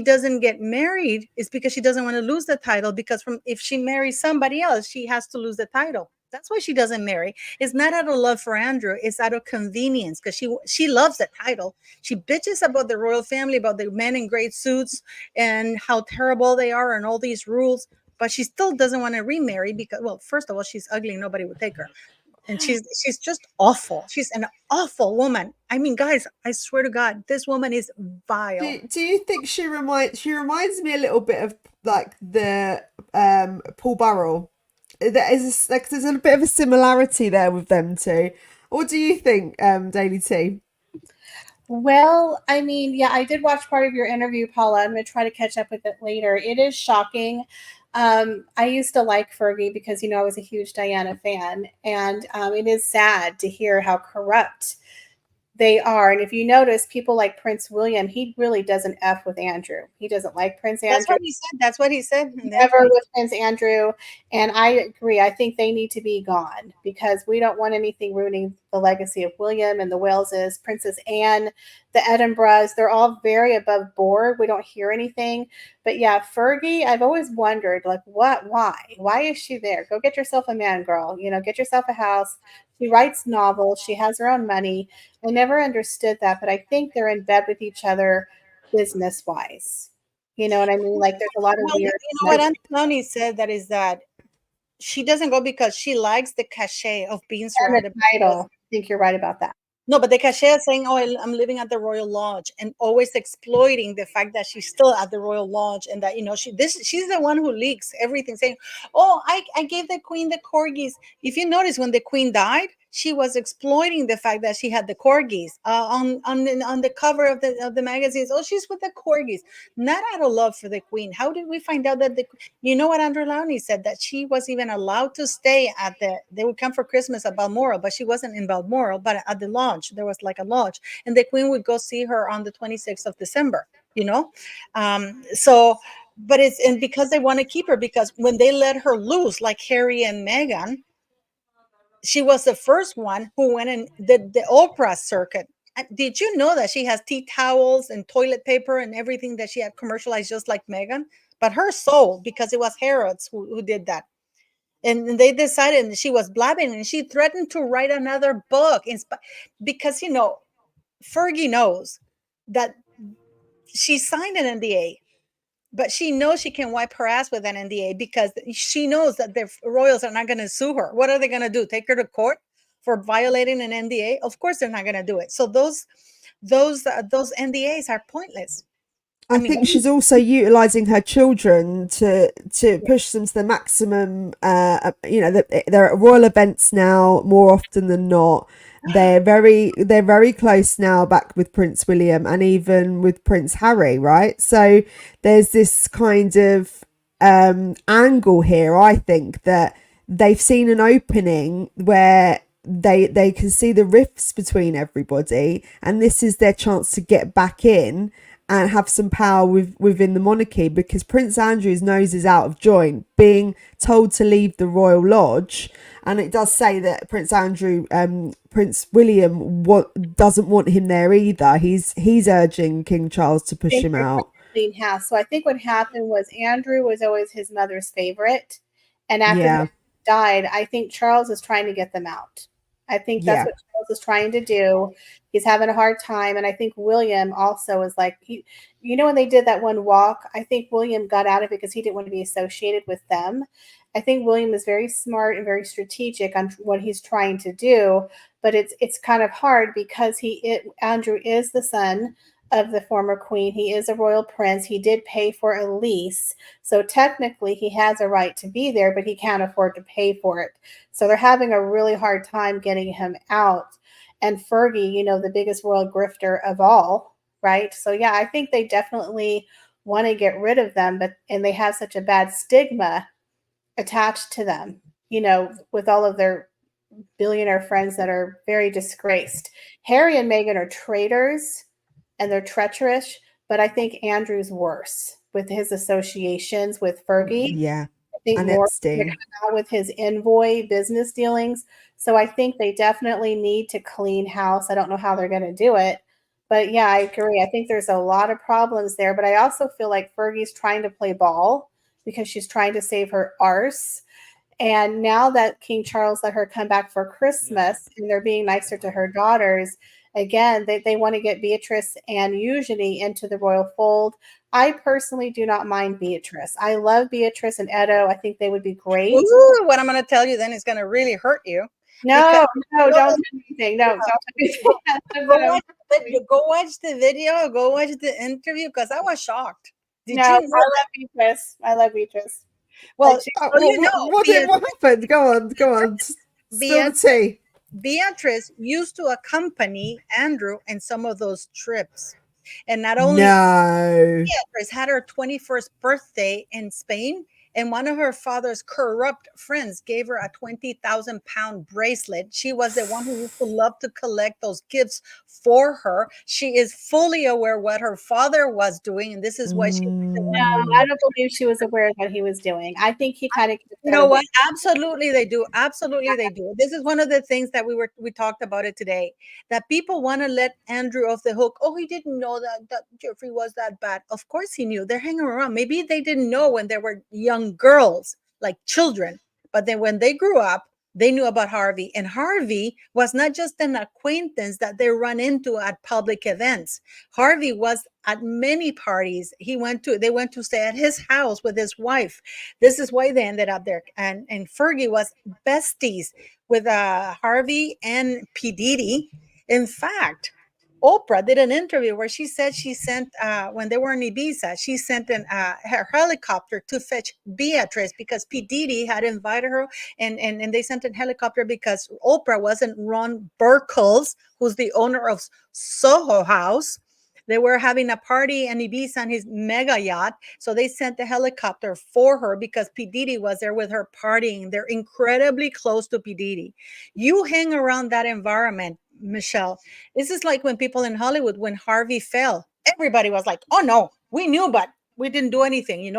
doesn't get married is because she doesn't want to lose the title, because if she marries somebody else, she has to lose the title. That's why she doesn't marry. It's not out of love for Andrew, it's out of convenience, because she loves the title. She bitches about the royal family, about the men in great suits and how terrible they are and all these rules, but she still doesn't want to remarry because, well, first of all, she's ugly, nobody would take her. And she's just awful. She's an awful woman. I mean, guys, I swear to God, this woman is vile. Do you think she reminds me a little bit of like the Paul Burrell? There is like there's a bit of a similarity there with them two. What do you think, Daily T? Well, I mean, yeah, I did watch part of your interview, Paula. I'm going to try to catch up with it later. It is shocking. I used to like Fergie because, I was a huge Diana fan. And it is sad to hear how corrupt they are. And if you notice, people like Prince William, he really doesn't F with Andrew. He doesn't like Prince Andrew. That's what he said. Never with Prince Andrew. And I agree. I think they need to be gone because we don't want anything ruining the legacy of William and the Waleses, Princess Anne, the Edinburghs. They're all very above board. We don't hear anything. But yeah, Fergie, I've always wondered, like, why is she there? Go get yourself a man, girl. Get yourself a house. She writes novels. She has her own money. I never understood that, but I think they're in bed with each other business-wise. You know what I mean? Like there's a lot of weird. What Anthony said that she doesn't go because she likes the cachet of being surrounded by title. I think you're right about that. No, but the cachet is saying, "Oh, I'm living at the Royal Lodge," and always exploiting the fact that she's still at the Royal Lodge, and that she's the one who leaks everything, saying, "Oh, I gave the Queen the corgis." If you notice, when the Queen died, she was exploiting the fact that she had the corgis on the cover of the magazines. Oh, she's with the corgis, not out of love for the Queen. How did we find out that what Andrew Lowney said, that she was even allowed to stay at they would come for Christmas at Balmoral, but she wasn't in Balmoral, but at the lodge. There was like a lodge, and the Queen would go see her on the 26th of December. So, but and because they want to keep her, because when they let her loose, like Harry and Meghan, she was the first one who went in the Oprah circuit. Did you know that she has tea towels and toilet paper and everything that she had commercialized just like Meghan? But her sold because it was Harrods who did that. And they decided, and she was blabbing, and she threatened to write another book because, Fergie knows that she signed an NDA, but she knows she can wipe her ass with an NDA because she knows that the royals are not going to sue her. What are they going to do? Take her to court for violating an NDA? Of course, they're not going to do it. So those NDAs are pointless. I think she's also utilizing her children to push them to the maximum. They're at royal events now more often than not. They're very close now, back with Prince William and even with Prince Harry, right? So there's this kind of angle here. I think that they've seen an opening where they can see the rifts between everybody, and this is their chance to get back in and have some power within the monarchy, because Prince Andrew's nose is out of joint, being told to leave the Royal Lodge. And it does say that Prince William doesn't want him there either. He's urging King Charles to push him out. House. So I think what happened was Andrew was always his mother's favorite, and after he died, I think Charles is trying to get them out. I think Yeah. that's what Charles is trying to do. He's having a hard time. And I think William also is like, when they did that one walk, I think William got out of it because he didn't want to be associated with them. I think William is very smart and very strategic on what he's trying to do, but it's kind of hard because Andrew is the son of the former queen. He is a royal prince. He did pay for a lease. So technically he has a right to be there, but he can't afford to pay for it. So they're having a really hard time getting him out. And Fergie, the biggest royal grifter of all, right? So yeah, I think they definitely want to get rid of them, and they have such a bad stigma attached to them, with all of their billionaire friends that are very disgraced. Harry and Meghan are traitors and they're treacherous, but I think Andrew's worse with his associations with Fergie. Yeah. I think And more Epstein. with his envoy business dealings. So I think they definitely need to clean house. I don't know how they're going to do it, but yeah, I agree. I think there's a lot of problems there, but I also feel like Fergie's trying to play ball because she's trying to save her arse. And now that King Charles let her come back for Christmas and they're being nicer to her daughters, again, they want to get Beatrice and Eugenie into the royal fold. I personally do not mind Beatrice. I love Beatrice and Edo. I think they would be great. Ooh, what I'm going to tell you then is going to really hurt you. No, don't do anything. No, don't do anything. Go watch the video. Go watch the interview because I was shocked. I love Beatrice. I love Beatrice. Well, what happened? Go on. Spill the tea. Beatrice used to accompany Andrew in some of those trips. And not only Beatrice had her 21st birthday in Spain, and one of her father's corrupt friends gave her a 20,000-pound bracelet. She was the one who used to love to collect those gifts for her. She is fully aware what her father was doing, and this is why she. I don't believe she was aware of what he was doing. I think he kind of. You know what? Absolutely, they do. Absolutely, they do. This is one of the things that we talked about it today. That people want to let Andrew off the hook. Oh, he didn't know that Jeffrey was that bad. Of course, he knew. They're hanging around. Maybe they didn't know when they were young girls, like children. But then when they grew up, they knew about Harvey. And Harvey was not just an acquaintance that they run into at public events. Harvey was at many parties. They went to stay at his house with his wife. This is why they ended up there. And Fergie was besties with Harvey and P. Diddy. In fact, Oprah did an interview where she said she sent, when they were in Ibiza, she sent her helicopter to fetch Beatrice because P. Diddy had invited her, and they sent a helicopter because Oprah wasn't Ron Burkles, who's the owner of Soho House. They were having a party in Ibiza on his mega yacht. So they sent the helicopter for her because P. Diddy was there with her partying. They're incredibly close to P. Diddy. You hang around that environment, Michelle. This is like when people in Hollywood, when Harvey fell, everybody was like, oh no, we knew, but we didn't do anything,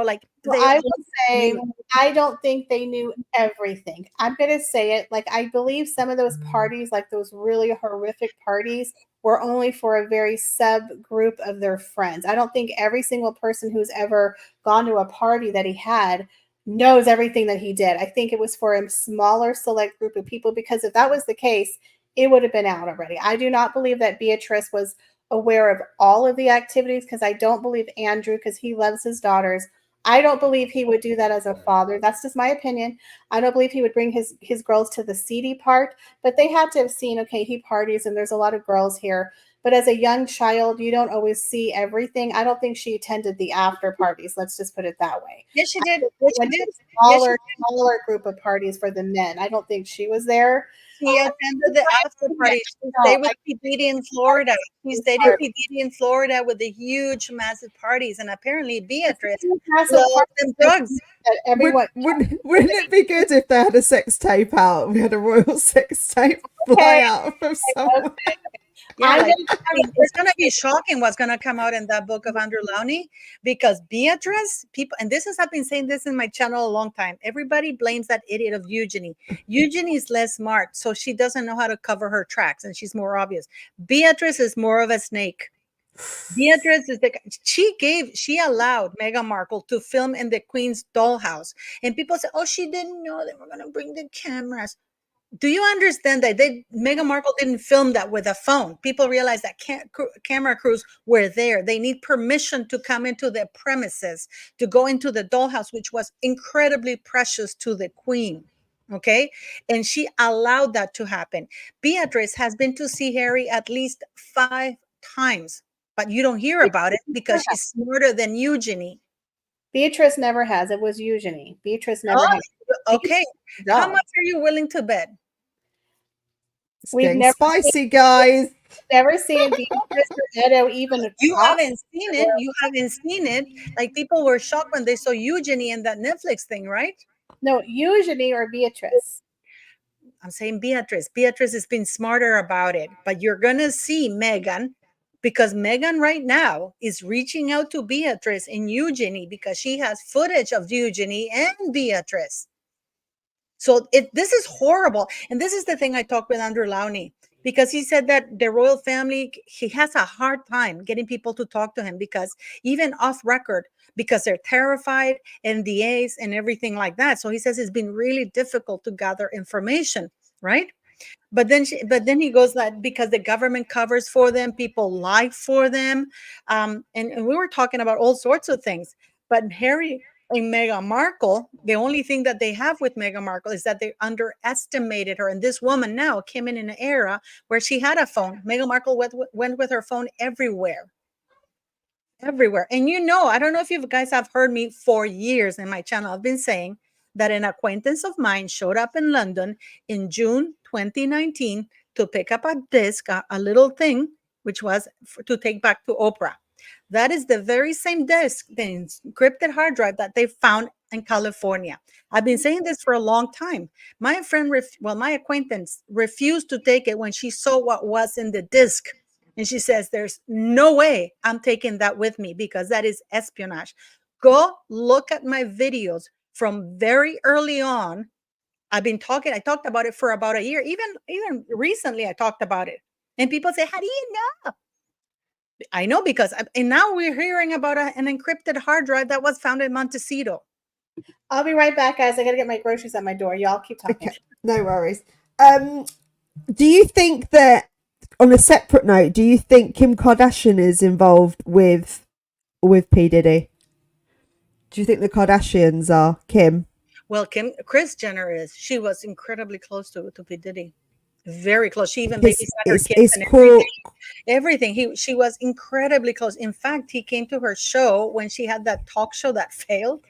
I will say, I don't think they knew everything. I'm going to say it. Like, I believe some of those parties, like those really horrific parties, were only for a very subgroup of their friends. I don't think every single person who's ever gone to a party that he had knows everything that he did. I think it was for a smaller select group of people, because if that was the case, it would have been out already. I do not believe that Beatrice was aware of all of the activities, because I don't believe Andrew, because he loves his daughters. I don't believe he would do that as a father. That's just my opinion. I don't believe he would bring his girls to the seedy part, but they had to have seen, okay, he parties and there's a lot of girls here. But as a young child, you don't always see everything. I don't think she attended the after parties. Let's just put it that way. Yes, she did. Smaller group of parties for the men. I don't think she was there. She attended the after party. She stayed with P. Diddy in Florida. She stayed with P. Diddy in Florida with the huge, massive parties. And apparently Beatrice loved them drugs. Everyone wouldn't it be good if they had a sex tape out? We had a royal sex tape fly out from somewhere. Yeah, it's going to be shocking what's going to come out in that book of Andrew Lowney, because Beatrice, people, and I've been saying this in my channel a long time, everybody blames that idiot of Eugenie. Eugenie is less smart, so she doesn't know how to cover her tracks, and she's more obvious. Beatrice is more of a snake. Beatrice is she allowed Meghan Markle to film in the Queen's dollhouse, and people say, oh, she didn't know they were going to bring the cameras. Do you understand that Meghan Markle didn't film that with a phone? People realize that camera crews were there. They need permission to come into their premises, to go into the dollhouse, which was incredibly precious to the Queen. Okay. And she allowed that to happen. Beatrice has been to see Harry at least 5 times, but you don't hear about it because she's smarter than Eugenie. Beatrice never has. It was Eugenie. Beatrice never Oh, has. okay. How much are you willing to bet? It's We've getting never spicy, guys. Never seen Beatrice or Edo even. You haven't seen it. You haven't seen it. Like, people were shocked when they saw Eugenie in that Netflix thing, right? No, Eugenie or Beatrice. I'm saying Beatrice. Beatrice has been smarter about it, but you're gonna see Meghan, because Meghan right now is reaching out to Beatrice and Eugenie because she has footage of Eugenie and Beatrice. So this is horrible. And this is the thing I talked with Andrew Lowney, because he said that the royal family, he has a hard time getting people to talk to him, because even off record, because they're terrified, NDAs and everything like that. So he says it's been really difficult to gather information, right? But then he goes that because the government covers for them, people lie for them. And we were talking about all sorts of things. But Harry and Meghan Markle, the only thing that they have with Meghan Markle is that they underestimated her. And this woman now came in an era where she had a phone. Meghan Markle went with her phone everywhere. Everywhere. And I don't know if you guys have heard me for years in my channel. I've been saying that an acquaintance of mine showed up in London in June 2019 to pick up a disc, a little thing, which was to take back to Oprah. That is the very same disc, the encrypted hard drive that they found in California. I've been saying this for a long time. My friend, my acquaintance refused to take it when she saw what was in the disc. And she says, there's no way I'm taking that with me, because that is espionage. Go look at my videos from very early on. I talked about it for about a year. Even recently, I talked about it. And people say, how do you know? I know because, and now we're hearing about an encrypted hard drive that was found in Montecito. I'll be right back, guys. I got to get my groceries at my door. Y'all keep talking. Okay, no worries. Do you think that, on a separate note, do you think Kim Kardashian is involved with P. Diddy? Do you think the Kardashians are Kim? Well, Kris Jenner is. She was incredibly close to P. Diddy. Very close. She even It's- babysat her it's- kids it's and cool. everything. She was incredibly close. In fact, he came to her show when she had that talk show that failed.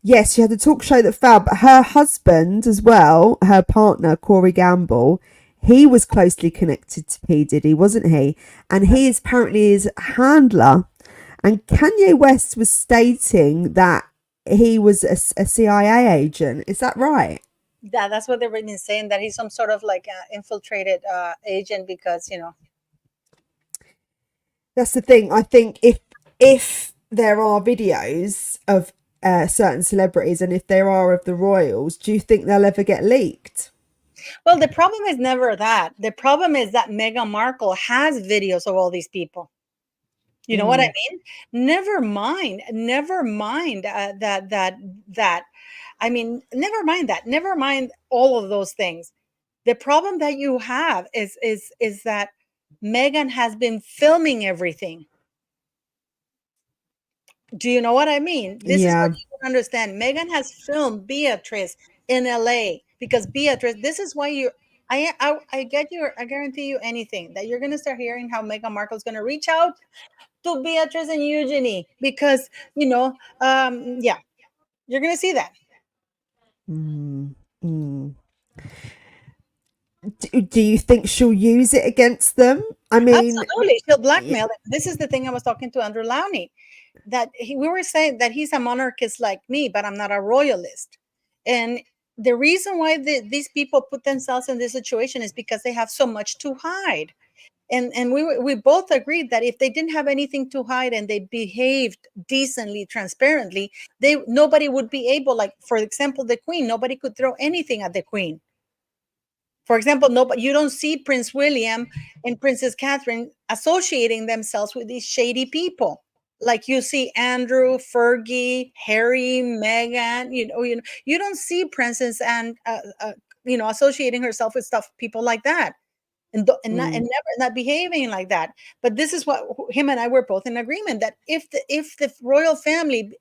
Yes, she had a talk show that failed, but her husband as well, her partner, Corey Gamble, he was closely connected to P. Diddy, wasn't he? And he is apparently his handler. And Kanye West was stating that he was a CIA agent. Is that right? Yeah, that's what they've been saying, that he's some sort of like infiltrated agent, because That's the thing. I think if there are videos of certain celebrities, and if there are of the royals, do you think they'll ever get leaked? Well, the problem is never that. The problem is that Meghan Markle has videos of all these people. You know what I mean? Never mind that. I mean, never mind that. Never mind all of those things. The problem that you have is that Meghan has been filming everything. Do you know what I mean? This is what you don't understand. Meghan has filmed Beatrice in LA, because Beatrice, this is why I guarantee you anything, that you're going to start hearing how Meghan Markle is going to reach out to Beatrice and Eugenie, because, yeah, you're going to see that. Do you think she'll use it against them? I mean, absolutely, she'll blackmail them. This is the thing. I was talking to Andrew Lowney, that we were saying that he's a monarchist like me, but I'm not a royalist. And the reason why these people put themselves in this situation is because they have so much to hide. And we both agreed that if they didn't have anything to hide and they behaved decently, transparently, nobody would be able, like, for example, the Queen, nobody could throw anything at the Queen. For example, you don't see Prince William and Princess Catherine associating themselves with these shady people. like you see Andrew, Fergie, Harry, Meghan, you don't see Princess and associating herself with stuff, people like that, and never not behaving like that. But this is what him and I were both in agreement, that if the royal family,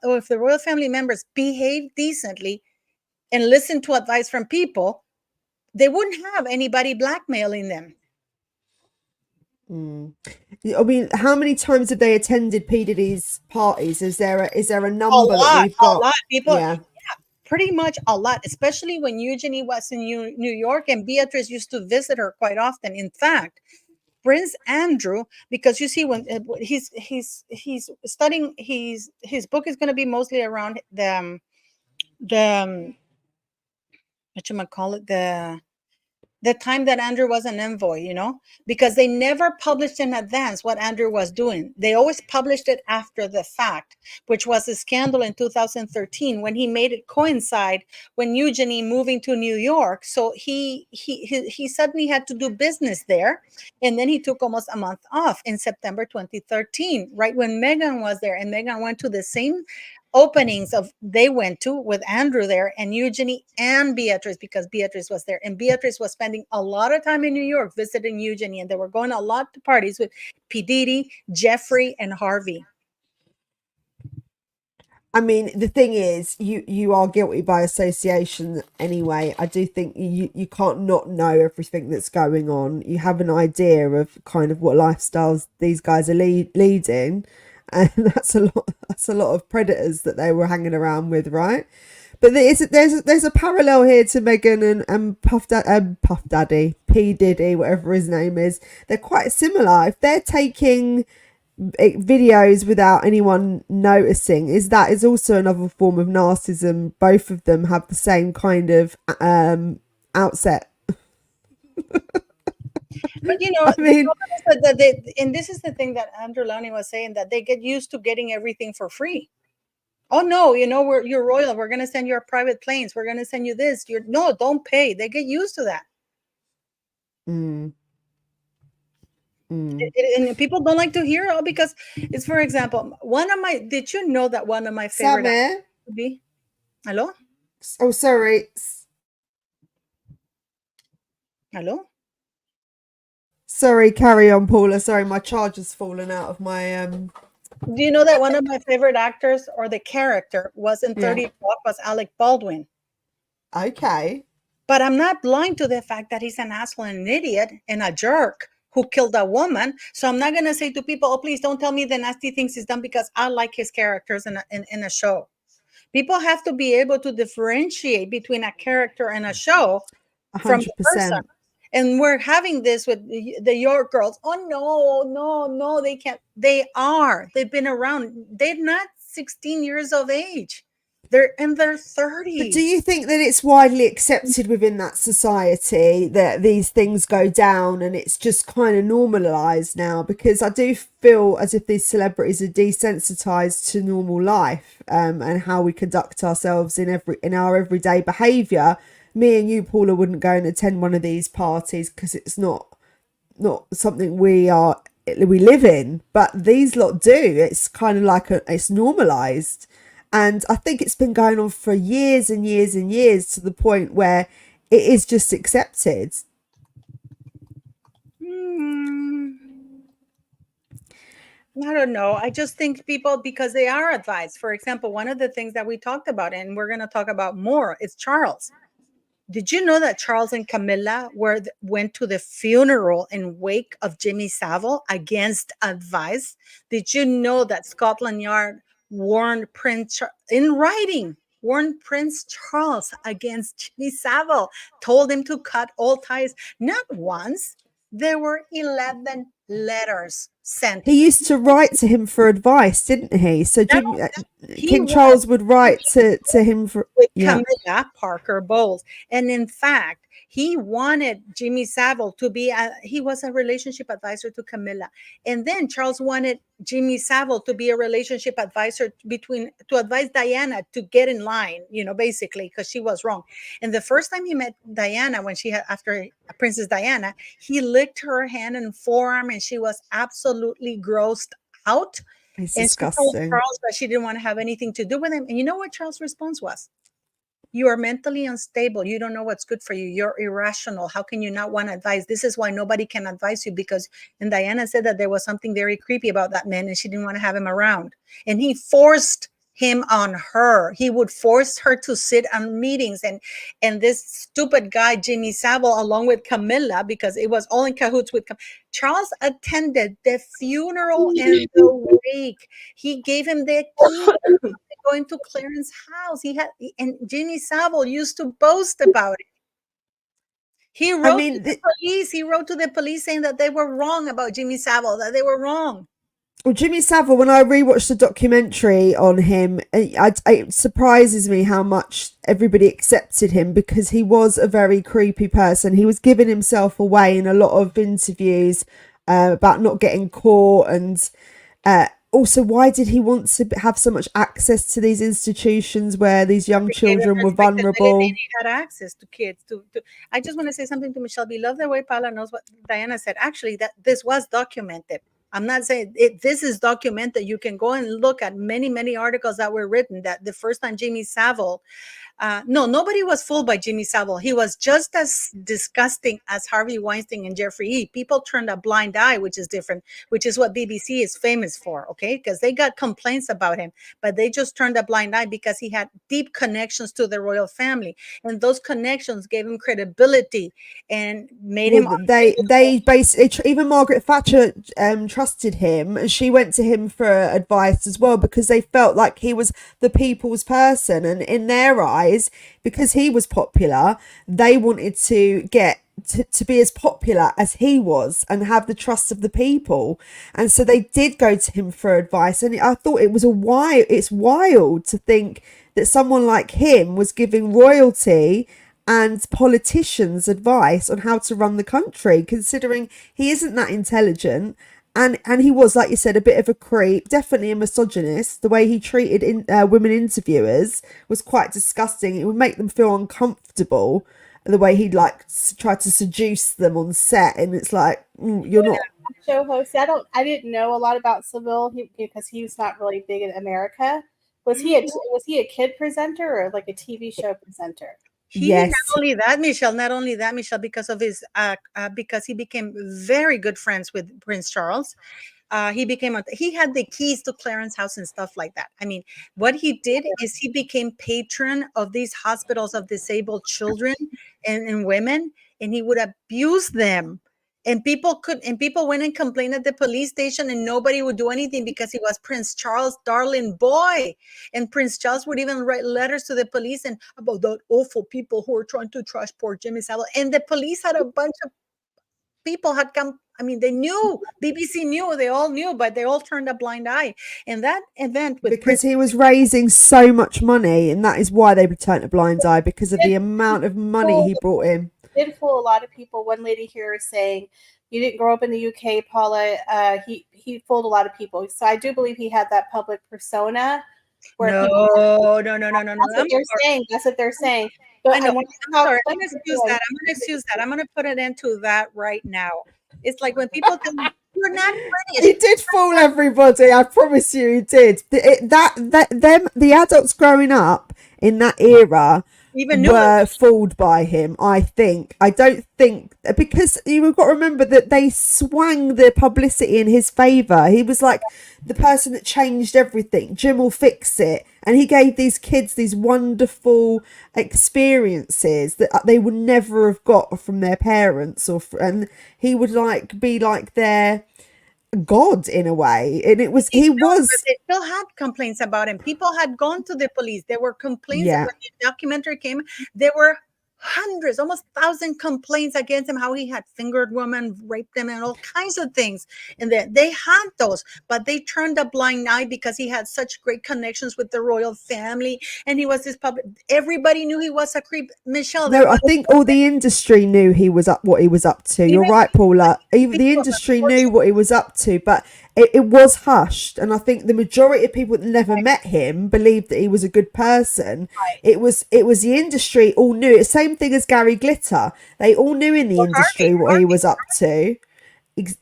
or if the royal family members behave decently and listen to advice from people, they wouldn't have anybody blackmailing them. I mean, how many times have they attended P Diddy's parties? Is there a A number that lot, we've got? a lot. People, Yeah. pretty much a lot, especially when Eugenie was in New York, and Beatrice used to visit her quite often. In fact, Prince Andrew, because you see, when he's studying, his book is going to be mostly around the whatchamacallit, the time that Andrew was an envoy, because they never published in advance what Andrew was doing. They always published it after the fact, which was a scandal in 2013 when he made it coincide when Eugenie moving to New York. So he suddenly had to do business there. And then he took almost a month off in September 2013, right when Meghan was there. And Meghan went to the same openings they went to with Andrew there, and Eugenie and Beatrice, because Beatrice was there, and Beatrice was spending a lot of time in New York visiting Eugenie, and they were going a lot to parties with P. Diddy, Jeffrey, and Harvey. I mean, the thing is, you are guilty by association anyway. I do think you can't not know everything that's going on. You have an idea of kind of what lifestyles these guys are leading, and that's a lot of predators that they were hanging around with, right? But there's a parallel here to Meghan and Puff Daddy, P Diddy, whatever his name is. They're quite similar. If they're taking videos without anyone noticing, is also another form of narcissism. Both of them have the same kind of outset. But I mean, and this is the thing that Andrew Lownie was saying, that they get used to getting everything for free. Oh no, you're royal. We're gonna send you our private planes. We're gonna send you this. No, don't pay. They get used to that. And people don't like to hear it, because it's, for example, did you know that one of my favorite Samir? would be, hello? Oh, sorry. Hello? Sorry, carry on, Paula. Sorry, my charger's fallen out of my Do you know that one of my favorite actors, or the character, was in 30 Rock, was Alec Baldwin? Okay. But I'm not blind to the fact that he's an asshole and an idiot and a jerk who killed a woman. So I'm not going to say to people, oh, please don't tell me the nasty things he's done, because I like his characters in a show. People have to be able to differentiate between a character and a show 100%. from the person. And we're having this with the York girls. Oh, no, they can't. They've been around. They're not 16 years of age. They're in their 30s. But do you think that it's widely accepted within that society that these things go down, and it's just kind of normalized now? Because I do feel as if these celebrities are desensitized to normal life, and how we conduct ourselves in our everyday behavior. Me and you, Paula, wouldn't go and attend one of these parties because it's not something we live in. But these lot do. It's kind of like it's normalized. And I think it's been going on for years and years and years, to the point where it is just accepted. I don't know. I just think people, because they are advised. For example, one of the things that we talked about, and we're going to talk about more, is Charles. Did you know that Charles and Camilla went to the funeral and wake of Jimmy Savile against advice? Did you know that Scotland Yard warned Prince Charles against Jimmy Savile, told him to cut all ties? Not once. There were 11 letters sent. He used to write to him for advice, didn't he? So King Charles would write to him with Camilla Parker Bowles. And in fact, he wanted Jimmy Savile to be he was a relationship advisor to Camilla. And then Charles wanted Jimmy Savile to be a relationship advisor to advise Diana to get in line, basically, because she was wrong. And the first time he met Diana, after Princess Diana, he licked her hand and forearm, and she was absolutely grossed out. It's And she told disgusting. Charles that she didn't want to have anything to do with him. And you know what Charles' response was? You are mentally unstable. You don't know what's good for you. You're irrational. How can you not want advice? This is why nobody can advise you because, and Diana said that there was something very creepy about that man and she didn't want to have him around. And he forced him on her. He would force her to sit on meetings. And this stupid guy, Jimmy Savile, along with Camilla, because it was all in cahoots with Charles attended the funeral and the wake. He gave him the key going to Clarence's house. And Jimmy Savile used to boast about it. He wrote to the police. He wrote to the police saying that they were wrong about Jimmy Savile, that they were wrong. Well, Jimmy Savile, when I rewatched the documentary on him, it surprises me how much everybody accepted him because he was a very creepy person. He was giving himself away in a lot of interviews about not getting caught. And also, why did he want to have so much access to these institutions where these young children were vulnerable? He had access to kids. I just want to say something to Michelle. We love the way Paula knows what Diana said. Actually, that this was documented. I'm not saying this is documented. You can go and look at many, many articles that were written that the first time Jimmy Savile, no, nobody was fooled by Jimmy Savile. He was just as disgusting as Harvey Weinstein and Jeffrey E. People turned a blind eye, which is different, which is what BBC is famous for, okay? Because they got complaints about him, but they just turned a blind eye because he had deep connections to the royal family. And those connections gave him credibility and made him... They basically, even Margaret Thatcher trusted him, and she went to him for advice as well because they felt like he was the people's person. And in their eyes, because he was popular, they wanted to get to be as popular as he was and have the trust of the people, and so they did go to him for advice. And I thought it's wild to think that someone like him was giving royalty and politicians advice on how to run the country, considering he isn't that intelligent. And he was, like you said, a bit of a creep, definitely a misogynist. The way he treated women interviewers was quite disgusting. It would make them feel uncomfortable. The way he'd try to seduce them on set, and it's like you're not show host. I didn't know a lot about Savile because he was not really big in America. Was he a kid presenter or like a TV show presenter? Yes. Not only that, Michelle, because of his because he became very good friends with Prince Charles. He had the keys to Clarence's house and stuff like that. I mean, what he did is he became patron of these hospitals of disabled children and women, and he would abuse them. And people went and complained at the police station, and nobody would do anything because he was Prince Charles' darling boy. And Prince Charles would even write letters to the police and about that awful people who were trying to trash poor Jimmy Savile. And the police had a bunch of people had come. I mean, they knew, BBC knew, they all knew, but they all turned a blind eye. And that event with because he was raising so much money, and that is why they turned a blind eye, because of the amount of money he brought in. Did fool a lot of people. One lady here is saying, "You didn't grow up in the UK, Paula." He fooled a lot of people. So I do believe he had that public persona. Where no. That's what they're saying. But I'm going to excuse that. I'm going to put an end to that right now. It's like when people tell me, "You're not British." He did fool everybody. I promise you, he did. The adults growing up in that era were fooled by him. I don't think, because you've got to remember that they swung the publicity in his favor. He was like the person that changed everything. Jim will fix it, and he gave these kids these wonderful experiences that they would never have got from their parents, and he would be like their God in a way. And they still had complaints about him. People had gone to the police. There were complaints. When the documentary came, there were hundreds, almost 1,000 complaints against him, how he had fingered women, raped them, and all kinds of things. And they had those, but they turned a blind eye because he had such great connections with the royal family, and he was this public. Everybody knew he was a creep. Michelle, no, I think all the industry knew what he was up to. You're right, Paula. Even the industry knew what he was up to, but it was hushed. And I think the majority of people that never met him believed that he was a good person. It was the industry all knew. It's the same thing as Gary Glitter. They all knew in the industry what he was up to.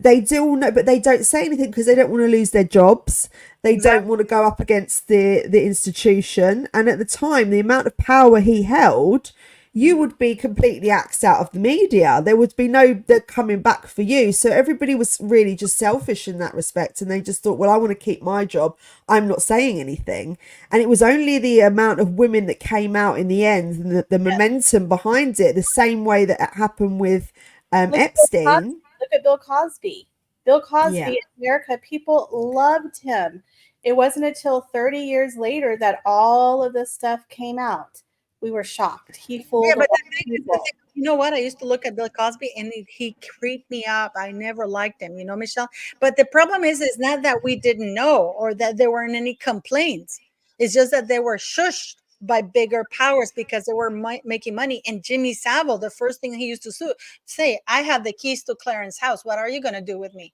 They do all know, but they don't say anything because they don't want to lose their jobs. They Exactly. don't want to go up against the institution. And at the time, the amount of power he held, you would be completely axed out of the media. There would be no coming back for you. So everybody was really just selfish in that respect. And they just thought, well, I want to keep my job. I'm not saying anything. And it was only the amount of women that came out in the end and the momentum behind it, the same way that it happened with Epstein. Look at Bill Cosby. Bill Cosby Yeah. in America, people loved him. It wasn't until 30 years later that all of this stuff came out. We were shocked. He fooled Yeah, a but lot the of thing is, people. you know what? I used to look at Bill Cosby and he creeped me up. I never liked him, you know, Michelle. But the problem is not that we didn't know or that there weren't any complaints. It's just that they were shushed by bigger powers because they were making money. And Jimmy Savile, the first thing he used to say, I have the keys to Clarence house. What are you going to do with me?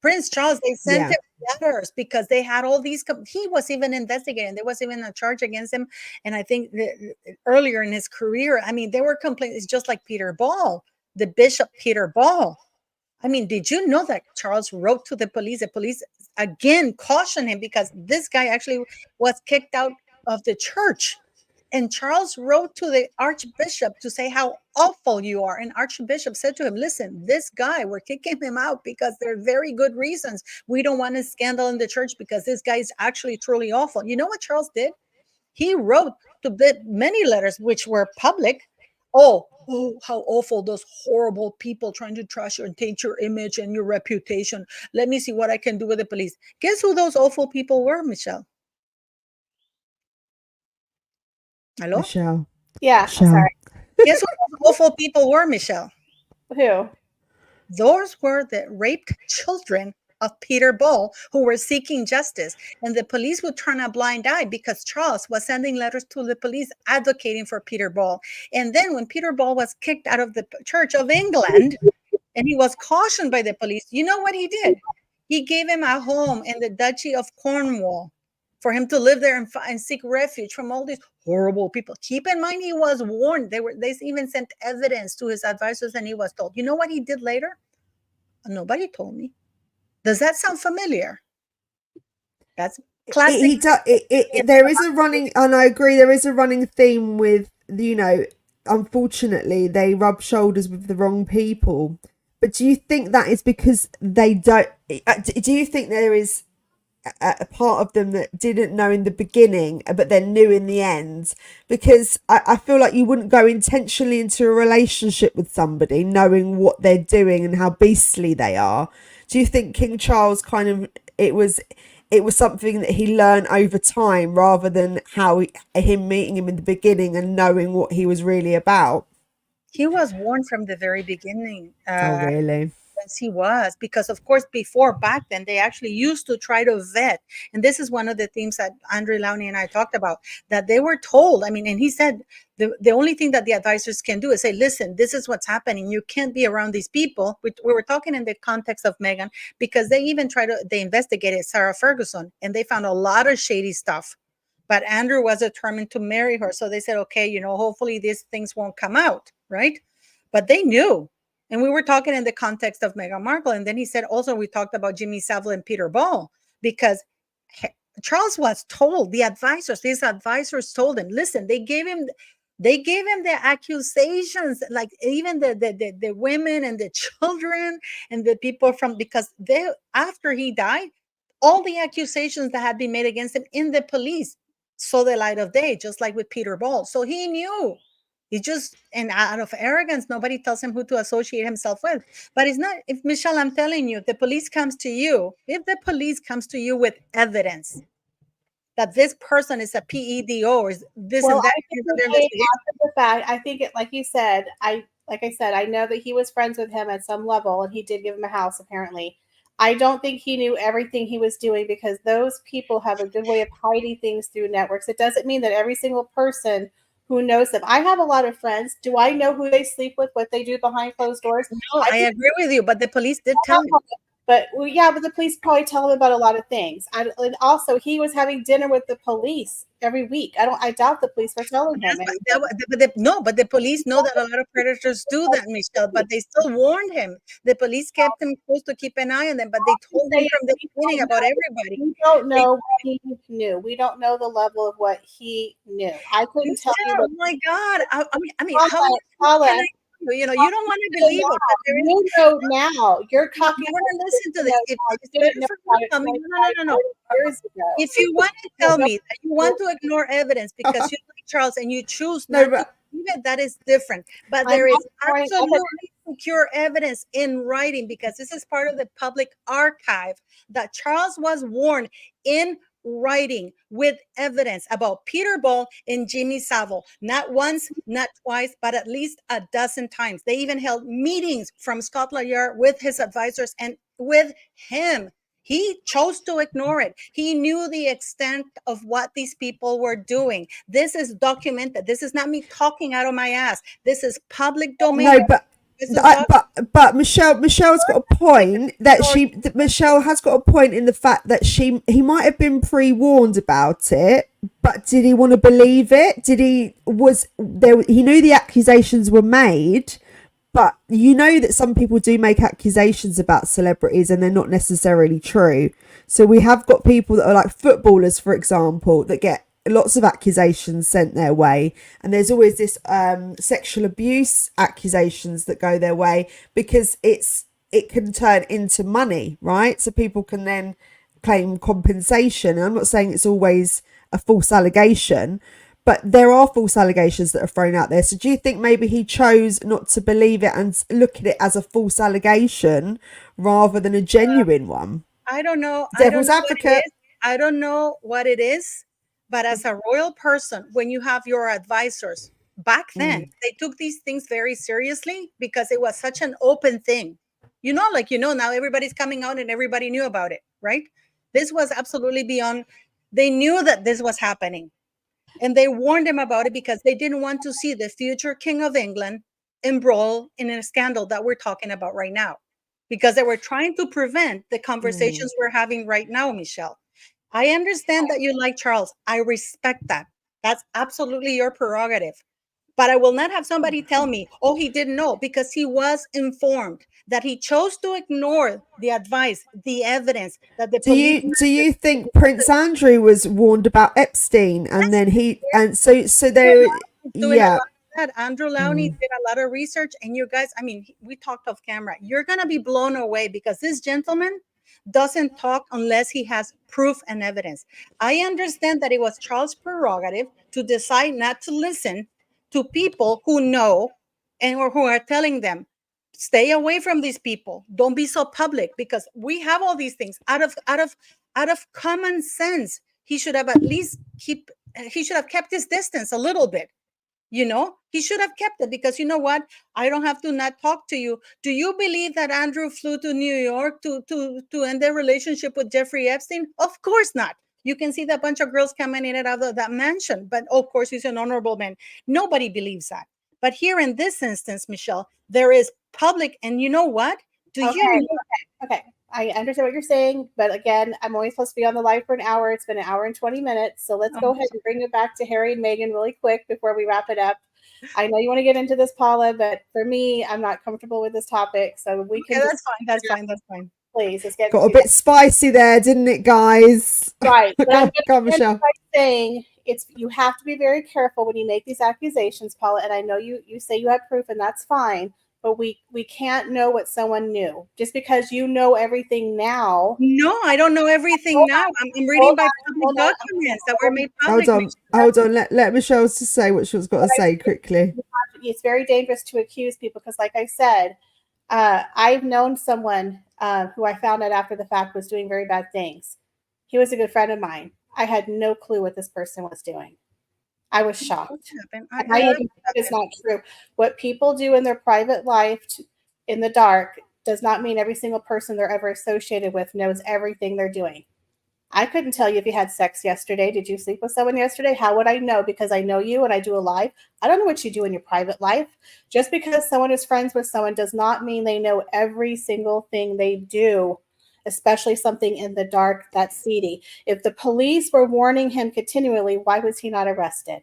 Prince Charles, they sent Yeah. him letters because they had all these. He was even investigating. There was even a charge against him. And I think earlier in his career, I mean, there were complaints. It's just like Peter Ball, the Bishop Peter Ball. I mean, did you know that Charles wrote to the police? The police again cautioned him because this guy actually was kicked out of the church. And Charles wrote to the archbishop to say how awful you are. And archbishop said to him, listen, this guy, we're kicking him out because there are very good reasons. We don't want a scandal in the church because this guy is actually truly awful. You know what Charles did? He wrote to many letters which were public. Oh, how awful, those horrible people trying to trash you and taint your image and your reputation. Let me see what I can do with the police. Guess who those awful people were, Michelle? Hello? Michelle. Yeah, Michelle. I'm sorry. Guess who those awful people were, Michelle? Who? Those were the raped children of Peter Ball who were seeking justice. And the police would turn a blind eye because Charles was sending letters to the police advocating for Peter Ball. And then when Peter Ball was kicked out of the Church of England and he was cautioned by the police, you know what he did? He gave him a home in the Duchy of Cornwall for him to live there and seek refuge from all these horrible people. Keep in mind, he was warned. They even sent evidence to his advisors, and he was told. You know what he did later? Nobody told me. Does that sound familiar? That's classic. There is a running, and I agree, there is a running theme with, you know, unfortunately, they rub shoulders with the wrong people. But do you think that is because they don't? Do you think there is a part of them that didn't know in the beginning but then knew in the end? Because I feel like you wouldn't go intentionally into a relationship with somebody knowing what they're doing and how beastly they are. Do you think King Charles kind of it was something that he learned over time rather than him meeting him in the beginning and knowing what he was really about? He was warned from the very beginning. Oh, really? Yes, he was, because of course back then they actually used to try to vet, and this is one of the themes that Andre Launey and I talked about, that they were told. I mean, and he said the only thing that the advisors can do is say, listen, this is what's happening, you can't be around these people. We were talking in the context of Meghan, because they even they investigated Sarah Ferguson and they found a lot of shady stuff, but Andrew was determined to marry her, so they said, okay, you know, hopefully these things won't come out, right? But they knew. And we were talking in the context of Meghan Markle. And then he said, also, we talked about Jimmy Savile and Peter Ball, because Charles was told, these advisors told him, listen, they gave him the accusations, like even the women and the children and the people because after he died, all the accusations that had been made against him in the police saw the light of day, just like with Peter Ball. So he knew. And out of arrogance, nobody tells him who to associate himself with. But it's not, if Michelle, I'm telling you, if the police comes to you with evidence that this person is a PEDO or this and that, the fact, I think it, like you said, I know that he was friends with him at some level, and he did give him a house apparently. I don't think he knew everything he was doing, because those people have a good way of hiding things through networks. It doesn't mean that every single person who knows them. I have a lot of friends. Do I know who they sleep with, what they do behind closed doors? No, I agree with you, but the police did tell me. But well, yeah, but the police probably tell him about a lot of things. And also, he was having dinner with the police every week. I doubt the police were telling him. No, but the police know that a lot of predators do that, Michelle, but they still warned him. The police kept him close to keep an eye on them, but they told him from the beginning about everybody. We don't know what he knew. We don't know the level of what he knew. I couldn't tell you. Oh my God! I mean, how Paula, much Paula, can I you know, you don't want to believe it, but there is. you know now. You're talking. You want to listen to this? It's didn't better know for you to about tell me. it No. 40 years ago. If you want to tell me that you want to ignore evidence because you like Charles and you choose not to believe it, that is different. But there is absolutely secure evidence in writing, because this is part of the public archive, that Charles was warned in writing with evidence about Peter Ball and Jimmy Savile, not once, not twice, but at least a dozen times. They even held meetings from Scotland Yard with his advisors and with him. He chose to ignore it. He knew the extent of what these people were doing. This is documented. This is not me talking out of my ass. This is public domain. No, but Michelle's got a point that Michelle has got a point in the fact that he might have been pre-warned about it, but did he want to believe it? He knew the accusations were made, but you know that some people do make accusations about celebrities and they're not necessarily true. So we have got people that are like footballers, for example, that get lots of accusations sent their way, and there's always this sexual abuse accusations that go their way, because it can turn into money, right? So people can then claim compensation. And I'm not saying it's always a false allegation, but there are false allegations that are thrown out there. So do you think maybe he chose not to believe it and look at it as a false allegation rather than a genuine one? I don't know. Devil's advocate. I don't know what it is. But as a royal person, when you have your advisors, back then, they took these things very seriously because it was such an open thing. Now everybody's coming out and everybody knew about it, right? This was absolutely beyond. They knew that this was happening. And they warned him about it because they didn't want to see the future King of England embroiled in a scandal that we're talking about right now. Because they were trying to prevent the conversations we're having right now, Michelle. I understand that you like Charles. I respect that. That's absolutely your prerogative. But I will not have somebody tell me, oh, he didn't know, because he was informed. That he chose to ignore the advice, the evidence that the police. Do you think Prince Andrew was warned about Epstein, and then Andrew Lowney did a lot of research, and you guys, I mean, we talked off camera. You're gonna be blown away because this gentleman doesn't talk unless he has proof and evidence. I understand that it was Charles' prerogative to decide not to listen to people who know or who are telling them, stay away from these people. Don't be so public, because we have all these things out of common sense. He should have at least kept his distance a little bit. He should have kept it, because you know what? I don't have to not talk to you. Do you believe that Andrew flew to New York to end their relationship with Jeffrey Epstein? Of course not. You can see that bunch of girls coming in and out of that mansion, but of course he's an honorable man. Nobody believes that. But here in this instance, Michelle, there is public, and you know what? Okay. I understand what you're saying, but again, I'm only supposed to be on the live for an hour. It's been an hour and 20 minutes. So let's go ahead and bring it back to Harry and Meghan really quick before we wrap it up. I know you want to get into this, Paula, but for me, I'm not comfortable with this topic. So we can. That's fine. Please, let's get. Got a bit spicy there, didn't it, guys? Right. But Go, Michelle. Saying you have to be very careful when you make these accusations, Paula. And I know you say you have proof, and that's fine. But we can't know what someone knew just because you know everything now. No, I don't know everything now. I'm reading by public documents that were made public. Hold on. Let Michelle just say what she's got to say quickly. It's very dangerous to accuse people because, like I said, I've known someone who I found out after the fact was doing very bad things. He was a good friend of mine. I had no clue what this person was doing. I was shocked. It's not true. What people do in their private life in the dark does not mean every single person they're ever associated with knows everything they're doing. I couldn't tell you if you had sex yesterday. Did you sleep with someone yesterday? How would I know? Because I know you and I do a live. I don't know what you do in your private life. Just because someone is friends with someone does not mean they know every single thing they do. especially something in the dark that's seedy. If the police were warning him continually, why was he not arrested?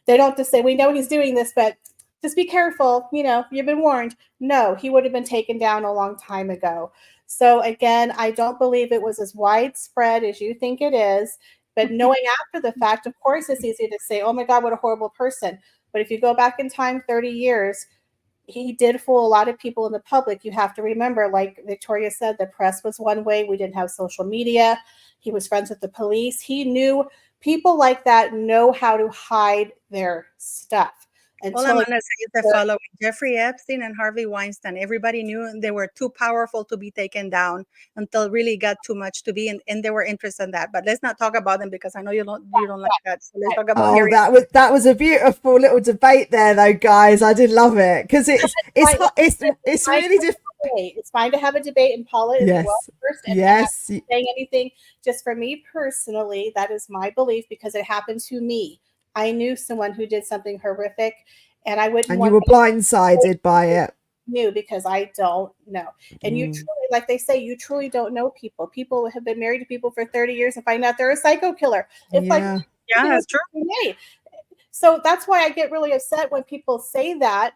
They don't just say, we know he's doing this, but just be careful. You've been warned. No, he would have been taken down a long time ago. So again, I don't believe it was as widespread as you think it is. But knowing after the fact, of course, it's easy to say, oh my God, what a horrible person. But if you go back in time 30 years, he did fool a lot of people in the public. You have to remember, like Victoria said, the press was one way. We didn't have social media. He was friends with the police. He knew people like that know how to hide their stuff. All I'm going to say is the following: Jeffrey Epstein and Harvey Weinstein, everybody knew they were too powerful to be taken down until it really got too much to be, and they were interested in that. But let's not talk about them because I know you don't like that. So let's talk about Harry. That was a beautiful little debate there, though, guys. I did love it because it's really difficult. It's fine to have a debate in politics. Yes. First, and yes. Saying anything, just for me personally, that is my belief because it happened to me. I knew someone who did something horrific, and I wouldn't. And you were blindsided by it. Knew because I don't know. And you truly, like they say, you truly don't know people. People have been married to people for 30 years and find out they're a psycho killer. It's that's true. So that's why I get really upset when people say that.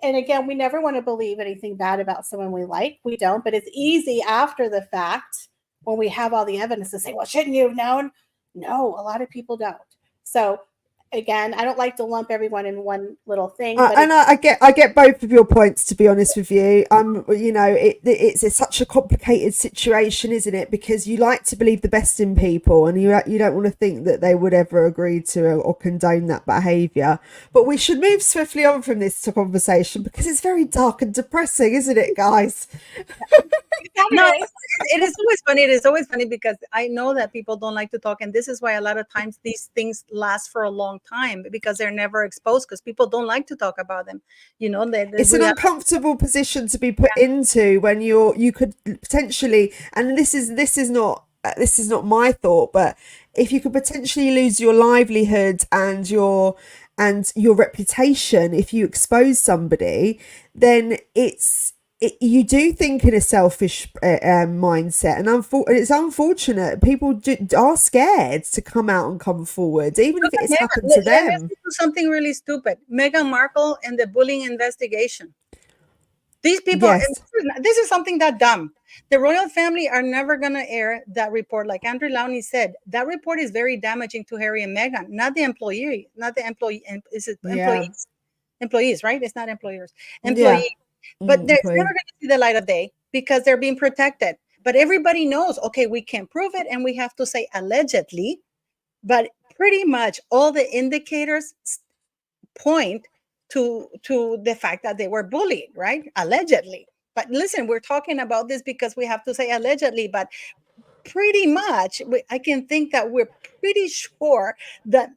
And again, we never want to believe anything bad about someone we like. We don't, but it's easy after the fact when we have all the evidence to say, well, shouldn't you have known? No, a lot of people don't. So again, I don't like to lump everyone in one little thing. And I get both of your points, to be honest with you. It's such a complicated situation, isn't it? Because you like to believe the best in people, and you don't want to think that they would ever agree to or condone that behaviour. But we should move swiftly on from this conversation because it's very dark and depressing, isn't it, guys? No, it is always funny. It is always funny because I know that people don't like to talk, and this is why a lot of times these things last for a long time because they're never exposed because people don't like to talk about them. It's an uncomfortable position to be put into when you could potentially, and this is not my thought, but if you could potentially lose your livelihood and your reputation if you expose somebody, then you do think in a selfish mindset, and it's unfortunate. People are scared to come out and come forward, even if it's happened to them. Let's do something really stupid. Meghan Markle and the bullying investigation. These people, this is something that dumb. The royal family are never going to air that report. Like Andrew Lowney said, that report is very damaging to Harry and Meghan, not the employee. Is it employees? Employees, right? It's not employers. Employees. Yeah. But they're never going to see the light of day because they're being protected. But everybody knows, okay, we can't prove it and we have to say allegedly. But pretty much all the indicators point to the fact that they were bullied, right? Allegedly. But listen, we're talking about this because we have to say allegedly, but pretty much I can think that we're pretty sure that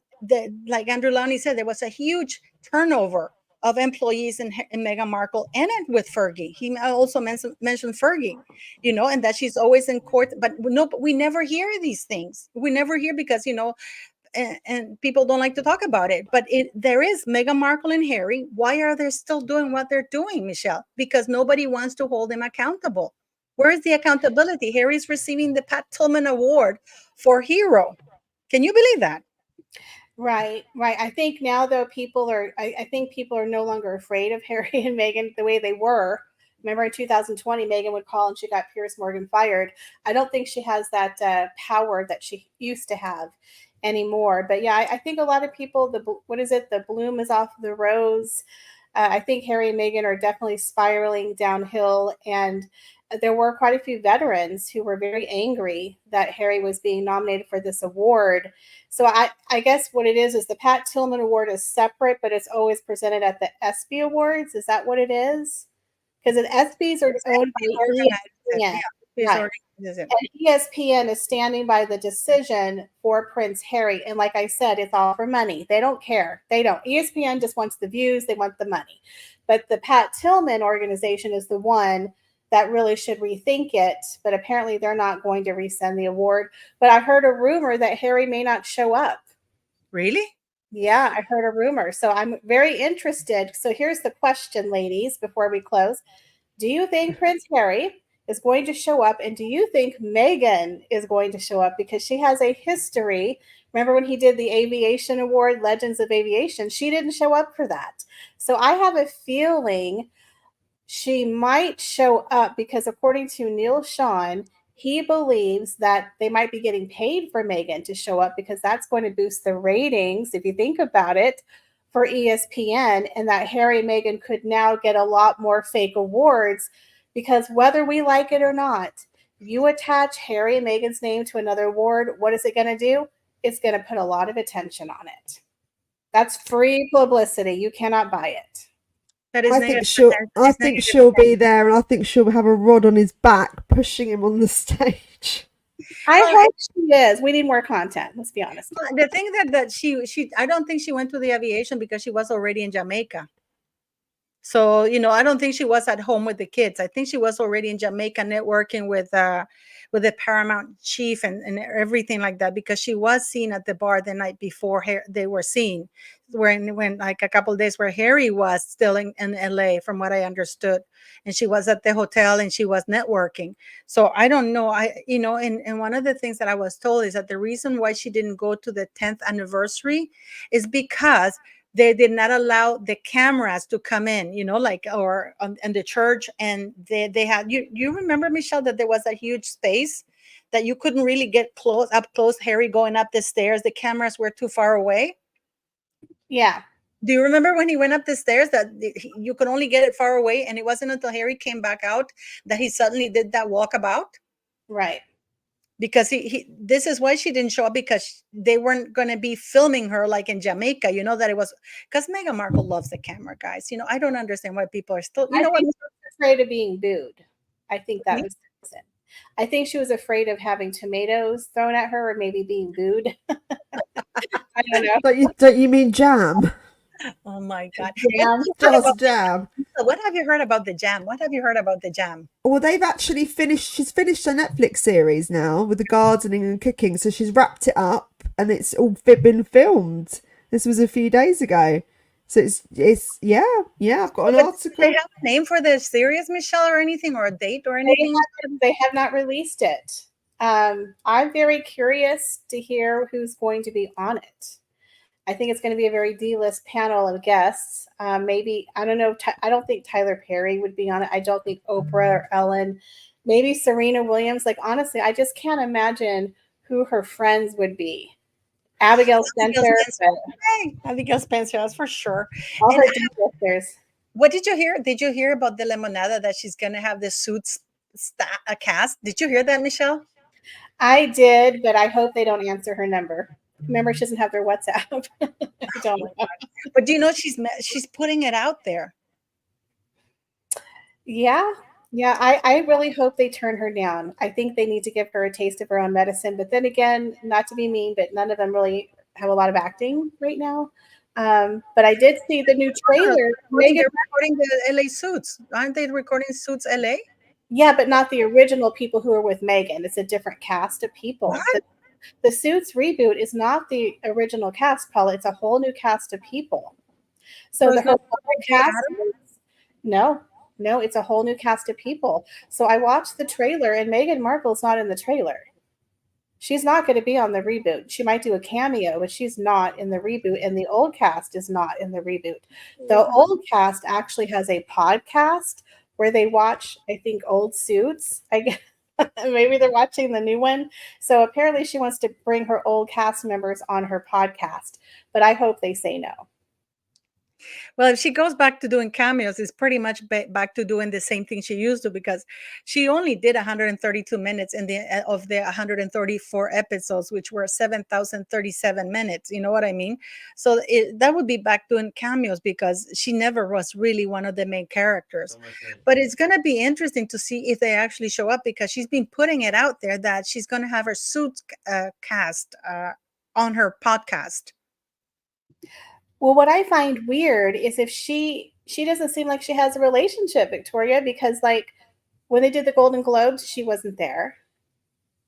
like Andrew Lowney said, there was a huge turnover of employees in Meghan Markle and with Fergie. He also mentioned Fergie, and that she's always in court. But we never hear these things. We never hear because, and people don't like to talk about it. But there is Meghan Markle and Harry. Why are they still doing what they're doing, Michelle? Because nobody wants to hold them accountable. Where is the accountability? Harry's receiving the Pat Tillman Award for Hero. Can you believe that? Right. I think now, though, I think people are no longer afraid of Harry and Meghan the way they were. Remember in 2020, Meghan would call and she got Piers Morgan fired. I don't think she has that power that she used to have anymore. But yeah, I think a lot of people, the bloom is off the rose. I think Harry and Meghan are definitely spiraling downhill, and there were quite a few veterans who were very angry that Harry was being nominated for this award. So I guess what it is the Pat Tillman Award is separate, but it's always presented at the ESPY Awards. Is that what it is? Because the ESPYs are owned by ESPN. Right. And ESPN is standing by the decision for Prince Harry. And like I said, it's all for money. They don't care. They don't. ESPN just wants the views. They want the money. But the Pat Tillman organization is the one that really should rethink it. But apparently they're not going to resend the award. But I heard a rumor that Harry may not show up. Really? Yeah, I heard a rumor. So I'm very interested. So here's the question, ladies, before we close. Do you think Prince Harry is going to show up? And do you think Megan is going to show up? Because she has a history. Remember when he did the Aviation Award, Legends of Aviation? She didn't show up for that. So I have a feeling she might show up because, according to Neil Sean, he believes that they might be getting paid for Megan to show up because that's going to boost the ratings, if you think about it, for ESPN, and that Harry and Meghan could now get a lot more fake awards because whether we like it or not, you attach Harry and Meghan's name to another award, what is it going to do? It's going to put a lot of attention on it. That's free publicity. You cannot buy it. That is I negative. I think she'll be there, and I think she'll have a rod on his back pushing him on the stage. I hope she is. We need more content. Let's be honest. The thing that she I don't think she went to the aviation because she was already in Jamaica. So, I don't think she was at home with the kids. I think she was already in Jamaica networking with the Paramount chief and everything like that, because she was seen at the bar the night before they were seen, when like a couple of days where Harry was still in LA, from what I understood. And she was at the hotel and she was networking. So I don't know. And one of the things that I was told is that the reason why she didn't go to the 10th anniversary is because they did not allow the cameras to come in, or in the church. And they had, you remember, Michelle, that there was a huge space that you couldn't really get up close, Harry going up the stairs. The cameras were too far away. Yeah. Do you remember when he went up the stairs that you could only get it far away? And it wasn't until Harry came back out that he suddenly did that walkabout. Right. Because this is why she didn't show up, because they weren't going to be filming her like in Jamaica, that it was because Meghan Markle loves the camera, guys. I don't understand why people are still, I think she was afraid of being booed. I think that was the reason. I think she was afraid of having tomatoes thrown at her or maybe being booed. I don't know. Don't you mean jam? Oh my God. Just jam. What have you heard about the jam? What have you heard about the jam? Well, they've actually finished. She's finished her Netflix series now with the gardening and cooking. So she's wrapped it up and it's all been filmed. This was a few days ago. So it's yeah. I've got an article. Do they have a name for the series, Michelle, or anything, or a date or anything? They have not released it. I'm very curious to hear who's going to be on it. I think it's going to be a very D-list panel of guests. Maybe, I don't know. I don't think Tyler Perry would be on it. I don't think Oprah or Ellen. Maybe Serena Williams. Like, honestly, I just can't imagine who her friends would be. Abigail Spencer. Hey, Abigail Spencer, that's for sure. All her sisters. What did you hear? Did you hear about the Lemonada, that she's going to have the Suits cast? Did you hear that, Michelle? I did, but I hope they don't answer her number. Remember, she doesn't have their WhatsApp. I don't know. But do you know she's putting it out there? Yeah. I really hope they turn her down. I think they need to give her a taste of her own medicine. But then again, not to be mean, but none of them really have a lot of acting right now. But I did see the new trailer. They're recording the LA Suits. Aren't they recording Suits LA? Yeah, but not the original people who are with Megan. It's a different cast of people. The Suits reboot is not the original cast, Paula. It's a whole new cast of people. So the whole cast, no, it's a whole new cast of people. So I watched the trailer, and Meghan Markle's not in the trailer. She's not going to be on the reboot. She might do a cameo, but she's not in the reboot, and the old cast is not in the reboot. The old cast actually has a podcast where they watch, I think, old Suits. I guess. Maybe they're watching the new one. So apparently she wants to bring her old cast members on her podcast, but I hope they say no. Well, if she goes back to doing cameos, it's pretty much back to doing the same thing she used to, because she only did 132 minutes of the 134 episodes, which were 7,037 minutes. You know what I mean? So that would be back doing cameos, because she never was really one of the main characters. But it's going to be interesting to see if they actually show up, because she's been putting it out there that she's going to have her Suits cast on her podcast. Well, what I find weird is if she doesn't seem like she has a relationship, Victoria, because like when they did the Golden Globes, she wasn't there,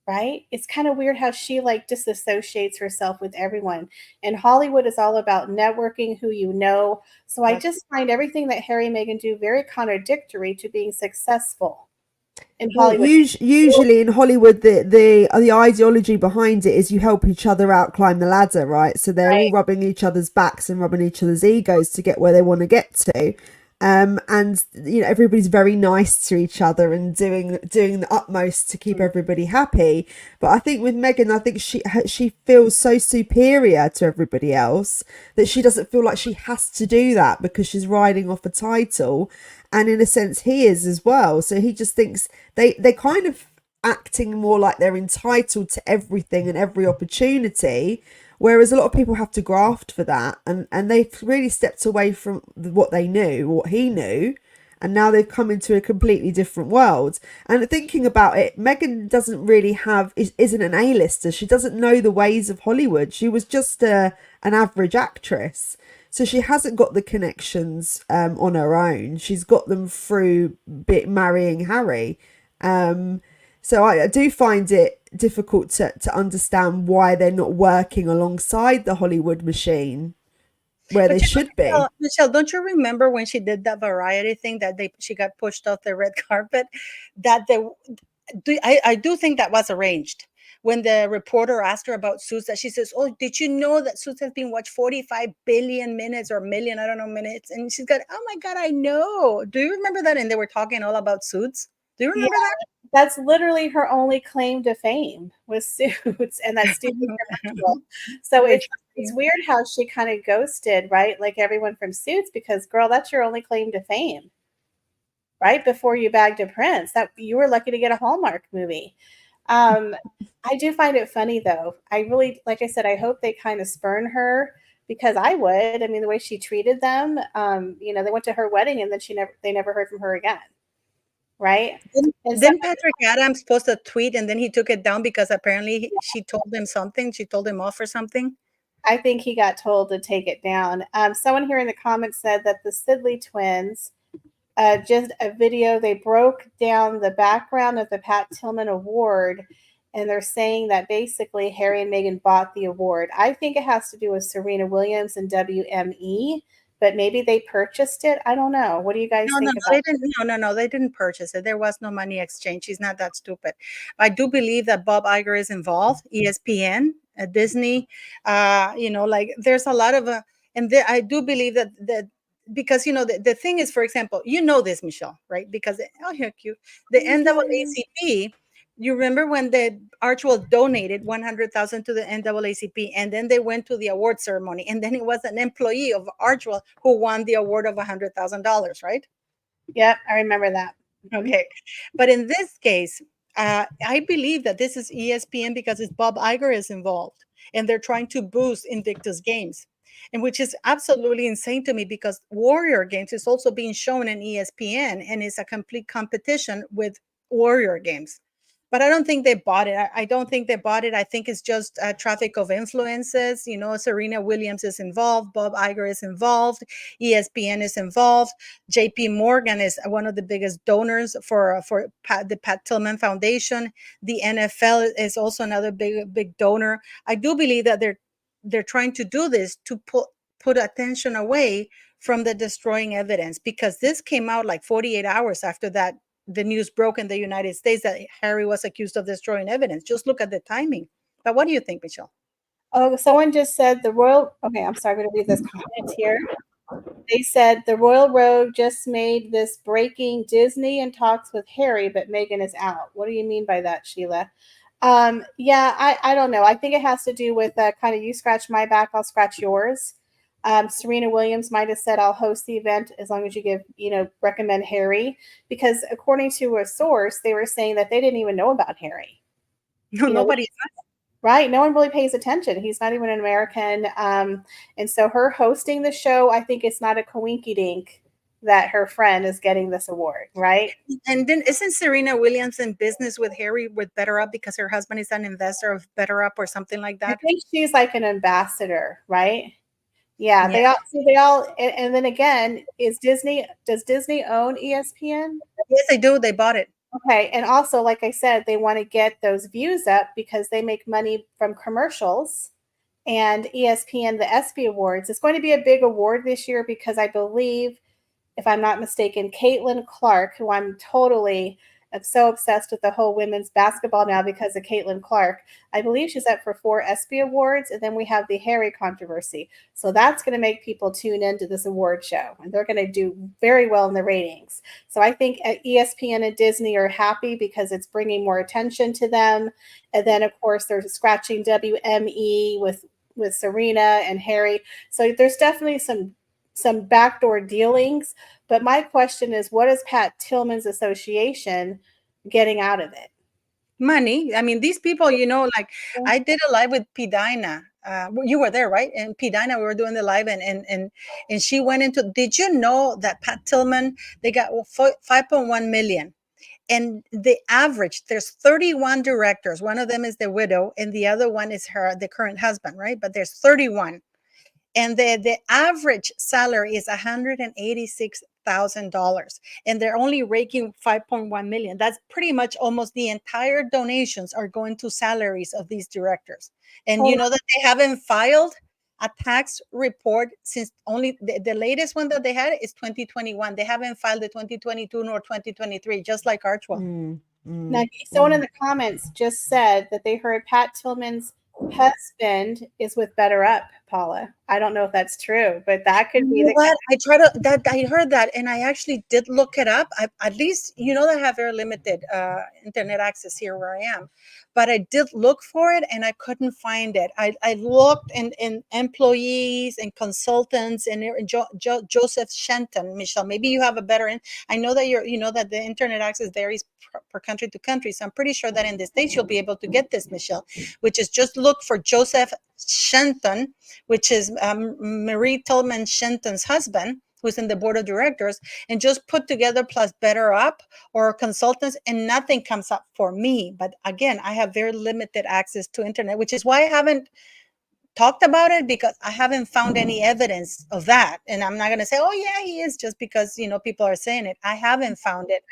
right? It's kind of weird how she like disassociates herself with everyone. And Hollywood is all about networking, who you know. So I just find everything that Harry and Meghan do very contradictory to being successful. in Well, Hollywood. usually in Hollywood, the ideology behind it is you help each other out climb the ladder, right? So they're all Right. rubbing each other's backs and rubbing each other's egos to get where they want to get to. And everybody's very nice to each other and doing the utmost to keep everybody happy. But I think with Meghan, I think she feels so superior to everybody else that she doesn't feel like she has to do that because she's riding off a title, and in a sense he is as well. So he just thinks they kind of acting more like they're entitled to everything and every opportunity, whereas a lot of people have to graft for that, and they've really stepped away from what they knew, what he knew, and now they've come into a completely different world. And thinking about it, Meghan doesn't really isn't an A-lister. She doesn't know the ways of Hollywood. She was just an average actress. So she hasn't got the connections on her own. She's got them through marrying Harry. So I do find it difficult to understand why they're not working alongside the Hollywood machine where they should be. Michelle, don't you remember when she did that variety thing that she got pushed off the red carpet? I do think that was arranged. When the reporter asked her about Suits, that she says, "Oh, did you know that Suits has been watched 45 billion minutes or million, I don't know, minutes?" And she's got, "Oh my God, I know." Do you remember that? And they were talking all about Suits. Do you remember that? That's literally her only claim to fame was Suits, and that's Stevie Carmichael. So it's weird how she kind of ghosted, right? Like everyone from Suits, because girl, that's your only claim to fame, right? Before you bagged a prince, that you were lucky to get a Hallmark movie. I do find it funny though. I really, like I said, I hope they kind of spurn her, because I would. I mean, the way she treated them, they went to her wedding and then they never heard from her again. Right? Then Patrick Adams posted a tweet and then he took it down because apparently she told him something. She told him off or something. I think he got told to take it down. Someone here in the comments said that the Sidley twins, just a video, they broke down the background of the Pat Tillman Award, and they're saying that basically Harry and Meghan bought the award. I think it has to do with Serena Williams and WME, but maybe they purchased it. I don't know. What do you guys think about it? No, they didn't purchase it. There was no money exchange. She's not that stupid. I do believe that Bob Iger is involved, ESPN, Disney, there's a lot of, I do believe that because, the thing is, for example, this, Michelle, right? Because, here, cute. The NAACP, you remember when the Archwell donated 100,000 to the NAACP, and then they went to the award ceremony, and then it was an employee of Archwell who won the award of $100,000, right? Yep, I remember that. Okay, but in this case, I believe that this is ESPN because it's Bob Iger is involved, and they're trying to boost Invictus Games, and which is absolutely insane to me because Warrior Games is also being shown in ESPN, and it's a complete competition with Warrior Games. But I don't think they bought it. I don't think they bought it. I think it's just a traffic of influences. Serena Williams is involved. Bob Iger is involved. ESPN is involved. JP Morgan is one of the biggest donors for the Pat Tillman Foundation. The NFL is also another big donor. I do believe that they're trying to do this to put attention away from the destroying evidence, because this came out like 48 hours after that the news broke in the United States that Harry was accused of destroying evidence. Just look at the timing. But what do you think, Michelle? Oh, someone just said okay, I'm sorry, I'm going to read this comment here. They said the Royal Road just made this breaking Disney in talks with Harry, but Meghan is out. What do you mean by that, Sheila? Yeah, I don't know. I think it has to do with kind of you scratch my back, I'll scratch yours. Serena Williams might have said, I'll host the event as long as you recommend Harry, because according to a source, they were saying that they didn't even know about Harry. No, nobody. Right. No one really pays attention. He's not even an American. And so her hosting the show, I think it's not a coinky-dink that her friend is getting this award, right? And then isn't Serena Williams in business with Harry with BetterUp because her husband is an investor of BetterUp or something like that? I think she's like an ambassador, right? Yeah. They all, and then again, does Disney own ESPN? Yes, they do. They bought it. Okay. And also, like I said, they want to get those views up because they make money from commercials. And ESPN, the ESPY Awards, it's going to be a big award this year because I believe, if I'm not mistaken, Caitlin Clark, who I'm totally I'm so obsessed with the whole women's basketball now because of Caitlin Clark. I believe she's up for 4 ESPY awards, and then we have the Harry controversy. So that's going to make people tune into this award show, and they're going to do very well in the ratings. So I think ESPN and Disney are happy because it's bringing more attention to them. And then, of course, they're scratching WME with Serena and Harry. So there's definitely some backdoor dealings. But my question is, what is Pat Tillman's association getting out of it? Money. I mean, these people, like I did a live with P. Dinah. You were there, right? And P. Dinah, we were doing the live, and she went into. Did you know that Pat Tillman, they got 5.1 million, and the average, there's 31 directors. One of them is the widow, and the other one is the current husband, right? But there's 31. And the average salary is $186,000, and they're only raking 5.1 million. That's pretty much almost the entire donations are going to salaries of these directors. And you know that they haven't filed a tax report since only the latest one that they had is 2021. They haven't filed the 2022 nor 2023, just like Archwell. Now, someone in the comments just said that they heard Pat Tillman's husband is with Better Up, Paula. I don't know if that's true, but that could be what I heard that, and I actually did look it up. At least I have very limited internet access here where I am, but I did look for it and I couldn't find it. I looked in employees and consultants and Joseph Shenton. Michelle, maybe you have a better. I know that that the internet access varies per country to country, so I'm pretty sure that in the States you'll be able to get this, Michelle, which is just look for Joseph Shenton, which is Marie Tillman Shenton's husband, who's in the board of directors, and just put together plus Better Up or consultants, and nothing comes up for me. But again, I have very limited access to internet, which is why I haven't talked about it, because I haven't found any evidence of that. And I'm not going to say, oh yeah, he is, just because people are saying it. I haven't found it.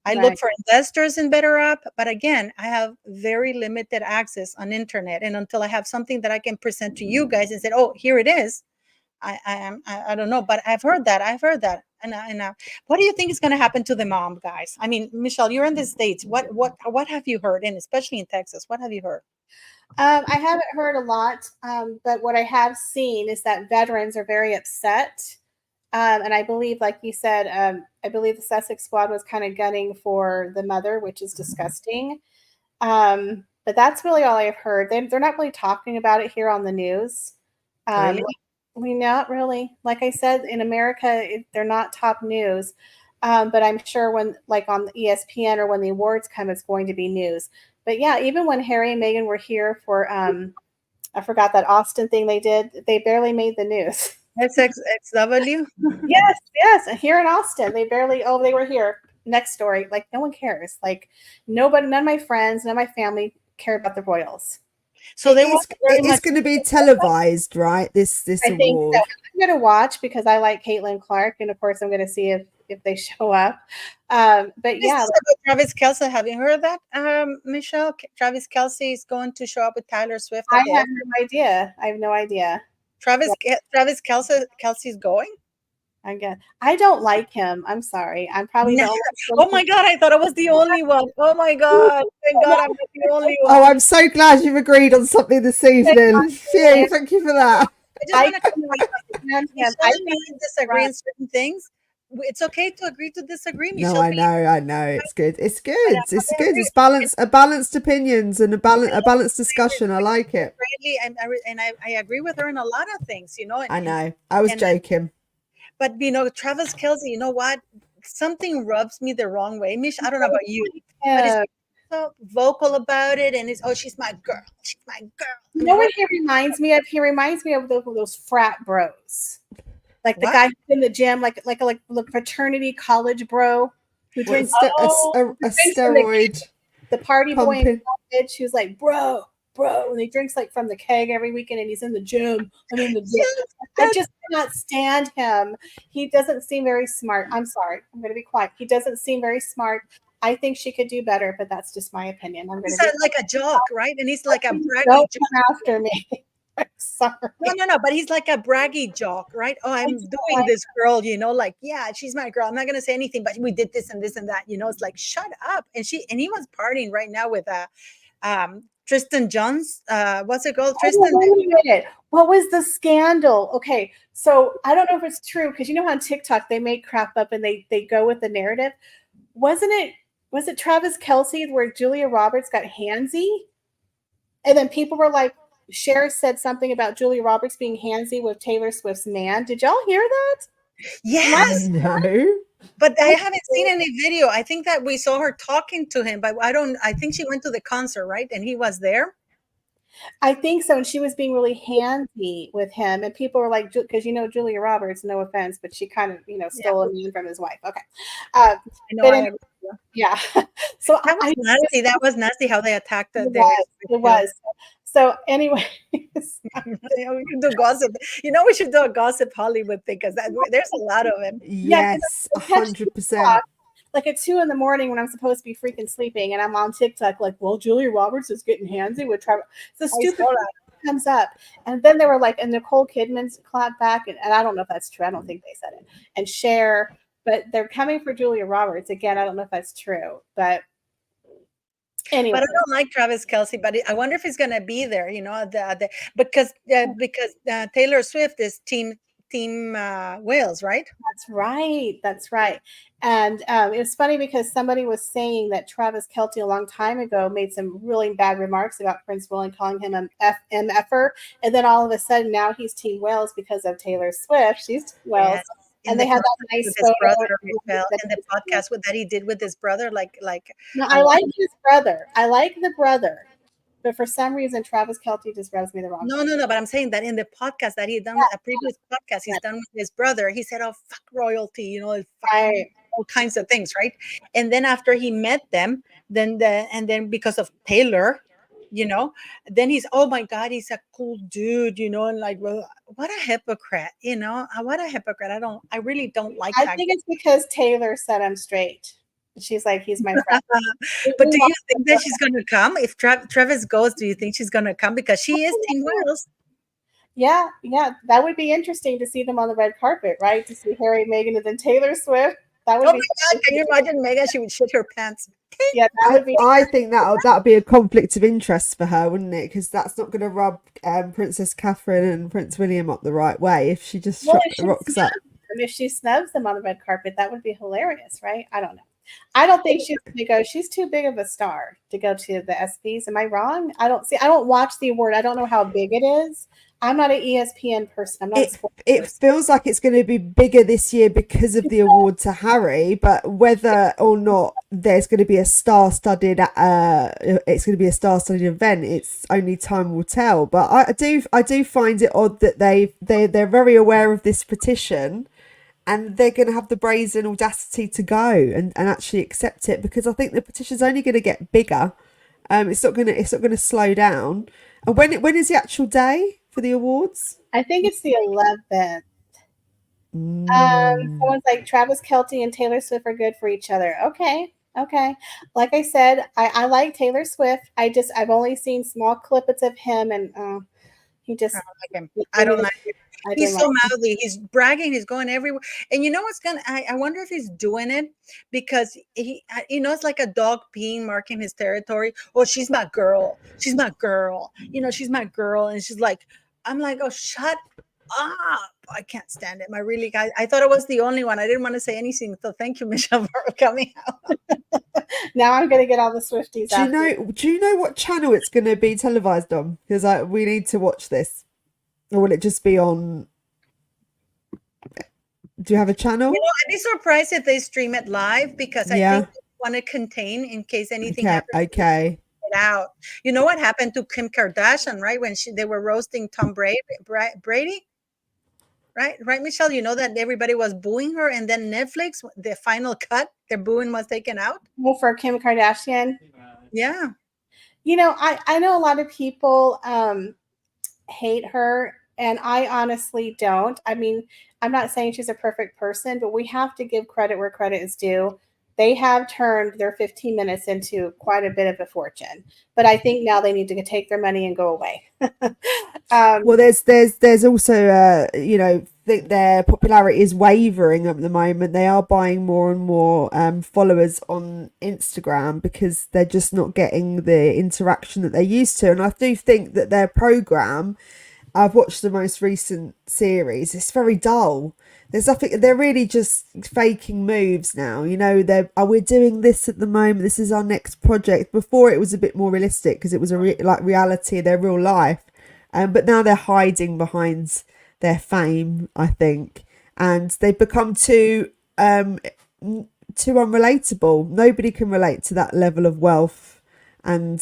I look for investors in Better Up, but again, I have very limited access on internet. And until I have something that I can present to you guys and say, oh, here it is, I don't know. But I've heard that. And what do you think is going to happen to the mom, guys? I mean, Michelle, you're in the States. What have you heard? And especially in Texas, what have you heard? I haven't heard a lot, but what I have seen is that veterans are very upset. And I believe, like you said, I believe the Sussex squad was kind of gunning for the mother, which is disgusting. But that's really all I've heard. They're not really talking about it here on the news. Really? We not really. Like I said, in America, they're not top news. But I'm sure when, like on ESPN or when the awards come, it's going to be news. But yeah, even when Harry and Meghan were here for, I forgot that Austin thing they did, they barely made the news. SXW? Yes. Here in Austin, they were here. Next story. Like, no one cares. Like, nobody, none of my friends, none of my family care about the Royals. So it's going to be televised, right? This I award. think so. I'm going to watch because I like Caitlin Clark, and of course, I'm going to see if they show up. But yeah, Travis Kelce. Have you heard of that, Michelle? Travis Kelce is going to show up with Taylor Swift. I have no idea. I have no idea. Travis Kelce's going. I don't like him. I'm sorry. I'm probably the only Oh my God, I thought I was the only one. Oh my God. Thank God I'm not the only one. Oh, I'm so glad you've agreed on something this evening. Phew, thank you for that. I disagree on certain things. It's okay to agree to disagree, Michelle. No, I know. It's good. It's good. It's balanced opinions and a balanced discussion. I like it. I agree with her in a lot of things, I know. I was joking. But Travis Kelce, you know what? Something rubs me the wrong way. Mish, I don't know about you, but he's so vocal about it, and she's my girl. She's my girl. You know what he reminds me of? He reminds me of those frat bros, like the guy in the gym, like a fraternity college bro who drinks a steroid. The party boy in college who's like, bro, and he drinks like from the keg every weekend, and he's in the gym. I just cannot stand him. He doesn't seem very smart. I'm sorry. I'm going to be quiet. He doesn't seem very smart. I think she could do better, but that's just my opinion. He's like a joke, right? And he's like a bragging joke. Don't come after me. I'm sorry. No, but he's like a braggy jock, right? Oh, I'm doing this girl, like, yeah, she's my girl. I'm not gonna say anything, but we did this and this and that. It's like, shut up. And he was partying right now with Tristan Johns. What's it called? Tristan. Wait a minute. What was the scandal? Okay, so I don't know if it's true because how on TikTok they make crap up and they go with the narrative. Was it Travis Kelce where Julia Roberts got handsy? And then people were like, Cher said something about Julia Roberts being handsy with Taylor Swift's man. Did y'all hear that? Yes. No. But I haven't seen any video. I think that we saw her talking to him, but I think she went to the concert, right? And he was there. I think so. And she was being really handsy with him. And people were like, because Julia Roberts, no offense, but she kind of, stole a man from his wife. Okay. I know. Yeah. So that was nasty. That was nasty how they attacked it. It was. So anyway, we can do gossip. We should do a gossip Hollywood thing because there's a lot of them. Yes, 100%. Like at 2 a.m. when I'm supposed to be freaking sleeping, and I'm on TikTok, like, well, Julia Roberts is getting handsy with Trevor. So stupid comes up, and then they were like, and Nicole Kidman's clapped back, and I don't know if that's true. I don't think they said it. And Cher, but they're coming for Julia Roberts again. I don't know if that's true, but. Anyway. But I don't like Travis Kelce, but I wonder if he's going to be there, because Taylor Swift is team Wales, right? That's right. And it was funny because somebody was saying that Travis Kelce a long time ago made some really bad remarks about Prince William, calling him an MFer. And then all of a sudden now he's team Wales because of Taylor Swift. She's team Wales. Yes. And they had that nice photo and the podcast that he did with his brother, like. No, I like his brother. I like the brother, but for some reason, Travis Kelce just rubs me the wrong. No. But I'm saying that in the podcast that he done, a previous podcast he's done with his brother, he said, "Oh, fuck royalty," all kinds of things, right? And then after he met them, then because of Taylor. Then he's, oh my God, he's a cool dude, and like, well, what a hypocrite, what a hypocrite. I really don't like that. I think it's because Taylor set him straight. She's like, he's my friend. But do you think that she's going to come? If Travis goes, do you think she's going to come? Because she is Team Wales. Yeah. That would be interesting to see them on the red carpet, right? To see Harry, Meghan, and then Taylor Swift. That would my God, can you imagine Meghan? She would shit her pants. Yeah, that would be. I think that'll be a conflict of interest for her, wouldn't it? Because that's not going to rub Princess Catherine and Prince William up the right way if she just rocks up. If she snubs them on the red carpet, that would be hilarious, right? I don't know. I don't think she's going to go. She's too big of a star to go to the ESPYs. Am I wrong? I don't watch the award. I don't know how big it is. I'm not an ESPN person. I'm not. It feels like it's going to be bigger this year because of the award to Harry, but whether or not there's going to be a star-studded, event, it's only time will tell. But I do find it odd that they're very aware of this petition, and they're going to have the brazen audacity to go and actually accept it, because I think the petition's only going to get bigger. It's not going to slow down. And when is the actual day for the awards? I think it's the 11th. Someone's like, Travis Kelce and Taylor Swift are good for each other. Okay. Like I said, I like Taylor Swift. I've only seen small clippets of him, and he just. I don't like him. I don't like him. He's so mouthy. He's bragging. He's going everywhere. And you know what's I wonder if he's doing it because it's like a dog peeing, marking his territory. Oh, she's my girl. She's my girl. She's my girl. And she's like, I'm like, oh, shut up. I can't stand it. I thought I was the only one. I didn't want to say anything. So thank you, Michelle, for coming out. Now I'm going to get all the Swifties out. Do you know what channel it's going to be televised on? Because we need to watch this. Or will it just be on? Do you have a channel? I'd be surprised if they stream it live because I think they want to contain in case anything happens. Okay. It out. You know what happened to Kim Kardashian, right? When they were roasting Tom Brady, right, Michelle? You know that everybody was booing her, and then Netflix, the final cut, their booing was taken out. Well, for Kim Kardashian. Yeah. I know a lot of people hate her. And I honestly don't. I mean, I'm not saying she's a perfect person, but we have to give credit where credit is due. they have turned their 15 minutes into quite a bit of a fortune. But I think now they need to take their money and go away. Well, there's also you know, think their popularity is wavering at the moment. They are buying more and more followers on Instagram because they're just not getting the interaction that they're used to. And I do think that their program, I've watched the most recent series, it's very dull. There's nothing. They're really just faking moves now. You know, they're we're doing this at the moment. This is our next project. Before it was a bit more realistic because it was like reality, their real life. But now they're hiding behind their fame, I think, and they've become too unrelatable. Nobody can relate to that level of wealth and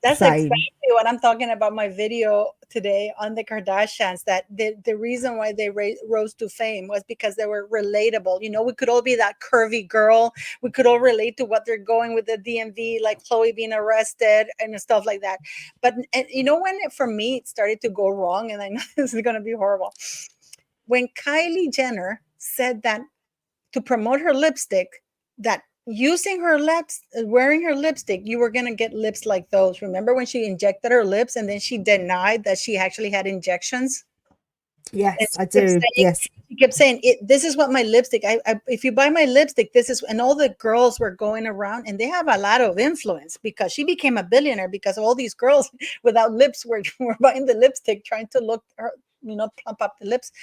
That's fame. exactly what I'm talking about. My video today on the Kardashians, that the reason why they rose to fame was because they were relatable. You know, we could all be that curvy girl. We could all relate to what they're going with the DMV, like Chloe being arrested and stuff like that. But and you know, when for me it started to go wrong, and I know this is going to be horrible, when Kylie Jenner said that to promote her lipstick, that using her lips, wearing her lipstick, you were going to get lips like those. Remember when she injected her lips and then she denied that she actually had injections? And Yes, I do. Yes. she kept saying, this is what my lipstick, if you buy my lipstick, this is, and all the girls were going around, and they have a lot of influence because she became a billionaire because all these girls without lips were buying the lipstick, trying to look her, you know, plump up the lips.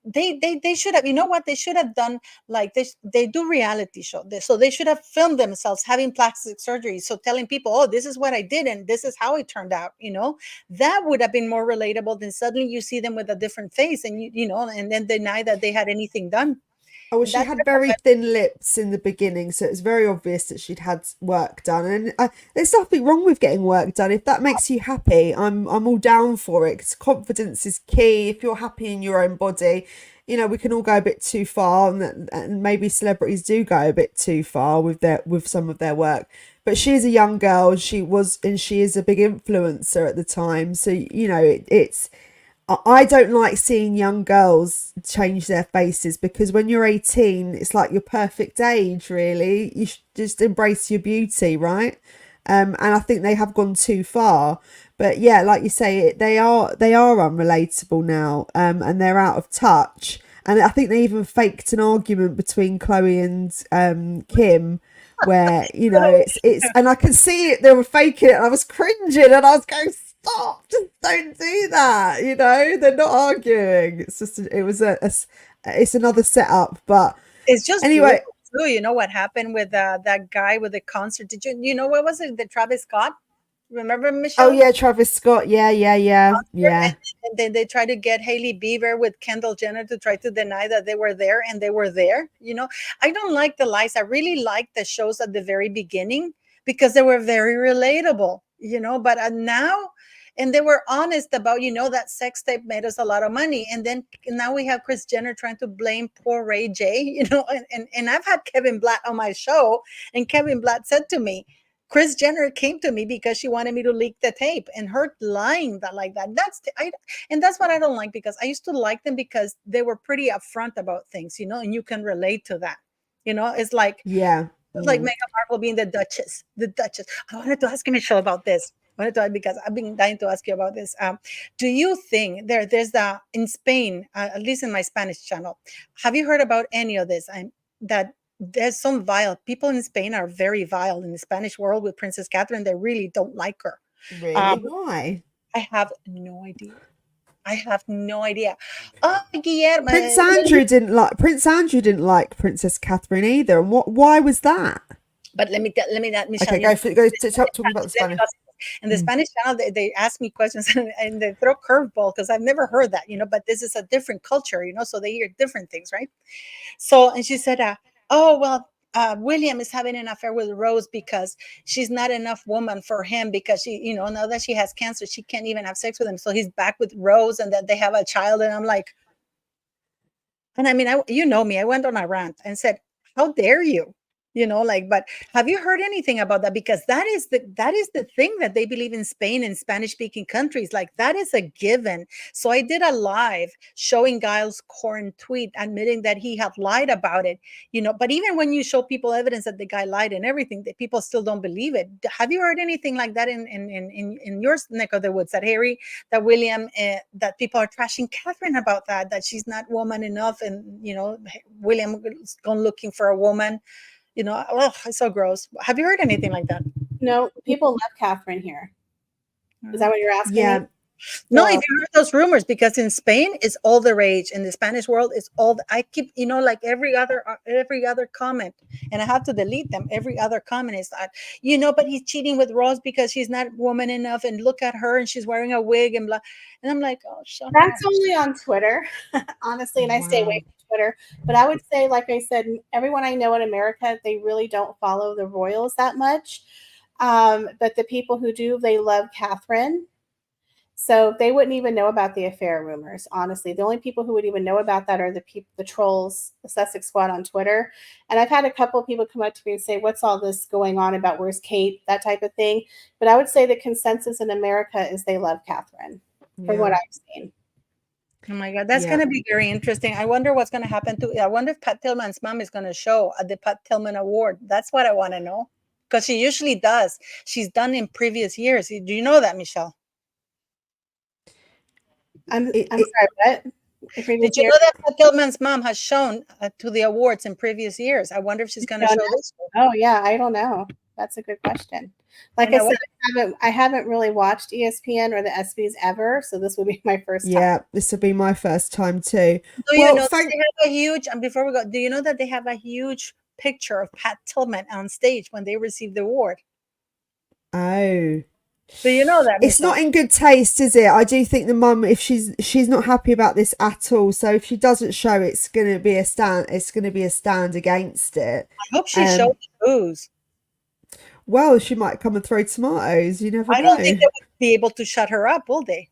They should have, you know what, they should have done, like they do reality show this, so they should have filmed themselves having plastic surgery, so telling people, oh, this is what I did and this is how it turned out, you know. That would have been more relatable than suddenly you see them with a different face, and you know, and then deny that they had anything done. Oh, well, And she that's had very thin lips in the beginning, so it was very obvious that she'd had work done. And there's nothing wrong with getting work done. If that makes you happy, I'm all down for it. Because confidence is key. If you're happy in your own body, you know, we can all go a bit too far, and maybe celebrities do go a bit too far with some of their work. But she is a young girl. She is a big influencer at the time. So you know, I don't like seeing young girls change their faces, because when you're 18, it's like your perfect age, really. You should just embrace your beauty, right? And I think they have gone too far. But yeah, like you say, they are unrelatable now, and they're out of touch. And I think they even faked an argument between Chloe and Kim, where, you know, it's and I can see it, they were faking it, and I was cringing, and I was going, stop, just don't do that, you know. They're not arguing, it's just it's another setup. But it's just anyway, true. You know what happened with that guy with the concert? Did you know, what was it, the Travis Scott? Remember, Michelle? oh yeah, Travis Scott, yeah. And then they try to get Hailey Bieber with Kendall Jenner to try to deny that they were there, and they were there. You know, I don't like the lies. I really like the shows at the very beginning because they were very relatable, you know, but now, and they were honest about, you know, that sex tape made us a lot of money. And then now we have Kris Jenner trying to blame poor Ray J, you know, and I've had Kevin Blatt on my show, and Kevin Blatt said to me, Kris Jenner came to me because she wanted me to leak the tape, and her lying that like that. And that's what I don't like, because I used to like them because they were pretty upfront about things, you know, and you can relate to that. You know, it's like Meghan Markle being the Duchess. The Duchess. I wanted to ask you, Michelle, about this. Because I've been dying to ask you about this. Do you think there's in Spain, at least in my Spanish channel, have you heard about any of this? That there's some vile people in Spain are very vile in the Spanish world with Princess Catherine. They really don't like her. Really? Why? I have no idea. Oh, Guillermo. Prince Andrew didn't like Princess Catherine either. And why was that? But let me Michelle. Okay, go talking about the Spanish. In the Spanish channel, they ask me questions and they throw curveball, because I've never heard that, you know, but this is a different culture, you know, so they hear different things, right? So, and she said, oh, well, William is having an affair with Rose because she's not enough woman for him, because she, you know, now that she has cancer, she can't even have sex with him. So he's back with Rose, and that they have a child. And I'm like, and I mean, you know me, I went on a rant and said, how dare you? Like, but have you heard anything about that? Because that is the thing that they believe in Spain and Spanish speaking countries. Like, that is a given. So I did a live showing Giles Corn tweet admitting that he had lied about it, but even when you show people evidence that the guy lied and everything, the people still don't believe it. Have you heard anything like that in your neck of the woods, that Harry, that William, that people are trashing Catherine about that she's not woman enough, and William is gone looking for a woman? It's so gross. Have you heard anything like that? No, people love Catherine here. Is that what you're asking Yeah. me? No, Well- if you heard those rumors, because in Spain it's all the rage. In the Spanish world, it's all I keep, like every other comment, and I have to delete them. Every other comment is that, but he's cheating with Rose because she's not woman enough, and look at her, and she's wearing a wig and blah. And I'm like, oh, shut That's up. only on Twitter, honestly, and I stay away Wow. from Twitter. But I would say, like I said, everyone I know in America, they really don't follow the royals that much. But the people who do, they love Catherine. So they wouldn't even know about the affair rumors. Honestly, the only people who would even know about that are the trolls, the Sussex Squad on Twitter. And I've had a couple of people come up to me and say, "What's all this going on about? Where's Kate?" That type of thing. But I would say the consensus in America is they love Catherine, from what I've seen. Oh my God, that's going to be very interesting. I wonder what's going to happen I wonder if Pat Tillman's mom is going to show at the Pat Tillman Award. That's what I want to know, because she usually does. She's done in previous years. Do you know that, Michelle? I'm sorry, what? Did you know that Pat Tillman's mom has shown to the awards in previous years? I wonder if she's going to show this one. Oh yeah, I don't know. That's a good question. Like I said, I haven't really watched ESPN or the ESPYs ever, so this will be my first time. Yeah, this will be my first time too. Do you know that they have a huge, and before we go, do you know that they have a huge picture of Pat Tillman on stage when they received the award? Oh. Do you know that? It's not in good taste, is it? I do think the mum, if she's not happy about this at all, so if she doesn't show, it's going to be a stand. It's going to be a stand against it. I hope she shows the booze. Well, she might come and throw tomatoes. You never know. I don't think they would be able to shut her up, will they?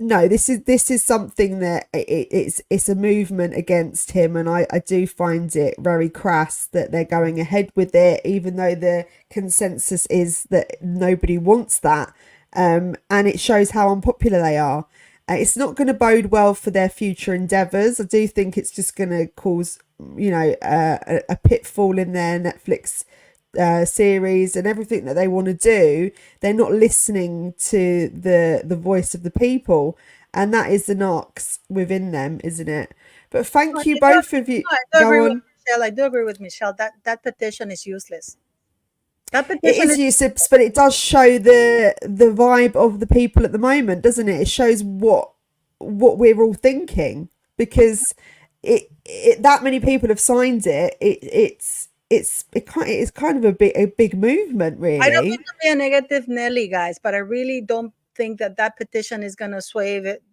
No, this is something that it's a movement against him, and I do find it very crass that they're going ahead with it, even though the consensus is that nobody wants that, and it shows how unpopular they are. It's not going to bode well for their future endeavours. I do think it's just going to cause, a pitfall in their Netflix series and everything that they want to do. They're not listening to the voice of the people, and that is the knocks within them, isn't it? But thank you both of you. I do agree with Michelle. That petition is useless. That petition is useless, but it does show the vibe of the people at the moment, doesn't it? It shows what we're all thinking, because it that many people have signed it. It's kind of a big movement, really. I don't mean to be a negative Nelly, guys, but I really don't think that petition is going to sway it.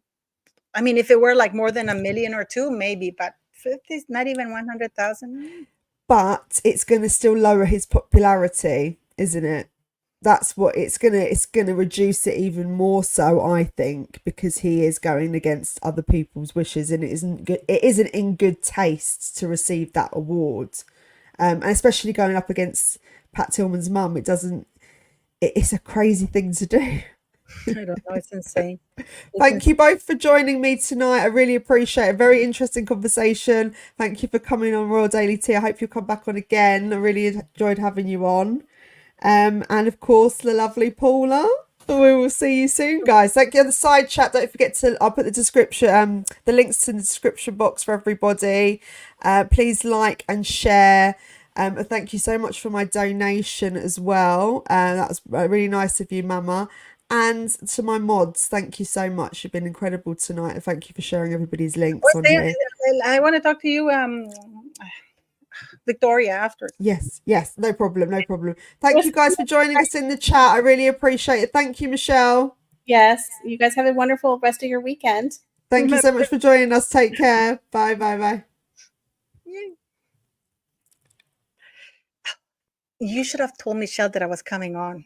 I mean, if it were like more than 1 million or 2, maybe, but 50, not even 100,000. But it's going to still lower his popularity, isn't it? That's what it's gonna reduce it even more so, I think, because he is going against other people's wishes, and it isn't in good taste to receive that award. And especially going up against Pat Tillman's mum, it's a crazy thing to do. I don't know, it's insane. Thank you both for joining me tonight. I really appreciate it. A very interesting conversation. Thank you for coming on Royal Daily Tea. I hope you'll come back on again. I really enjoyed having you on. And of course, the lovely Paula. We will see you soon, guys. Thank you. On the side chat, don't forget I'll put the description, the links in the description box for everybody. Please like and share. Thank you so much for my donation as well. That was really nice of you, Mama. And to my mods, thank you so much. You've been incredible tonight. And thank you for sharing everybody's links on here. I want to talk to you, Victoria, after. Yes, no problem. Thank you guys for joining us in the chat. I really appreciate it. Thank you, Michelle. Yes, you guys have a wonderful rest of your weekend. Thank you so much for joining us. Take care. Bye. You should have told Michelle that I was coming on.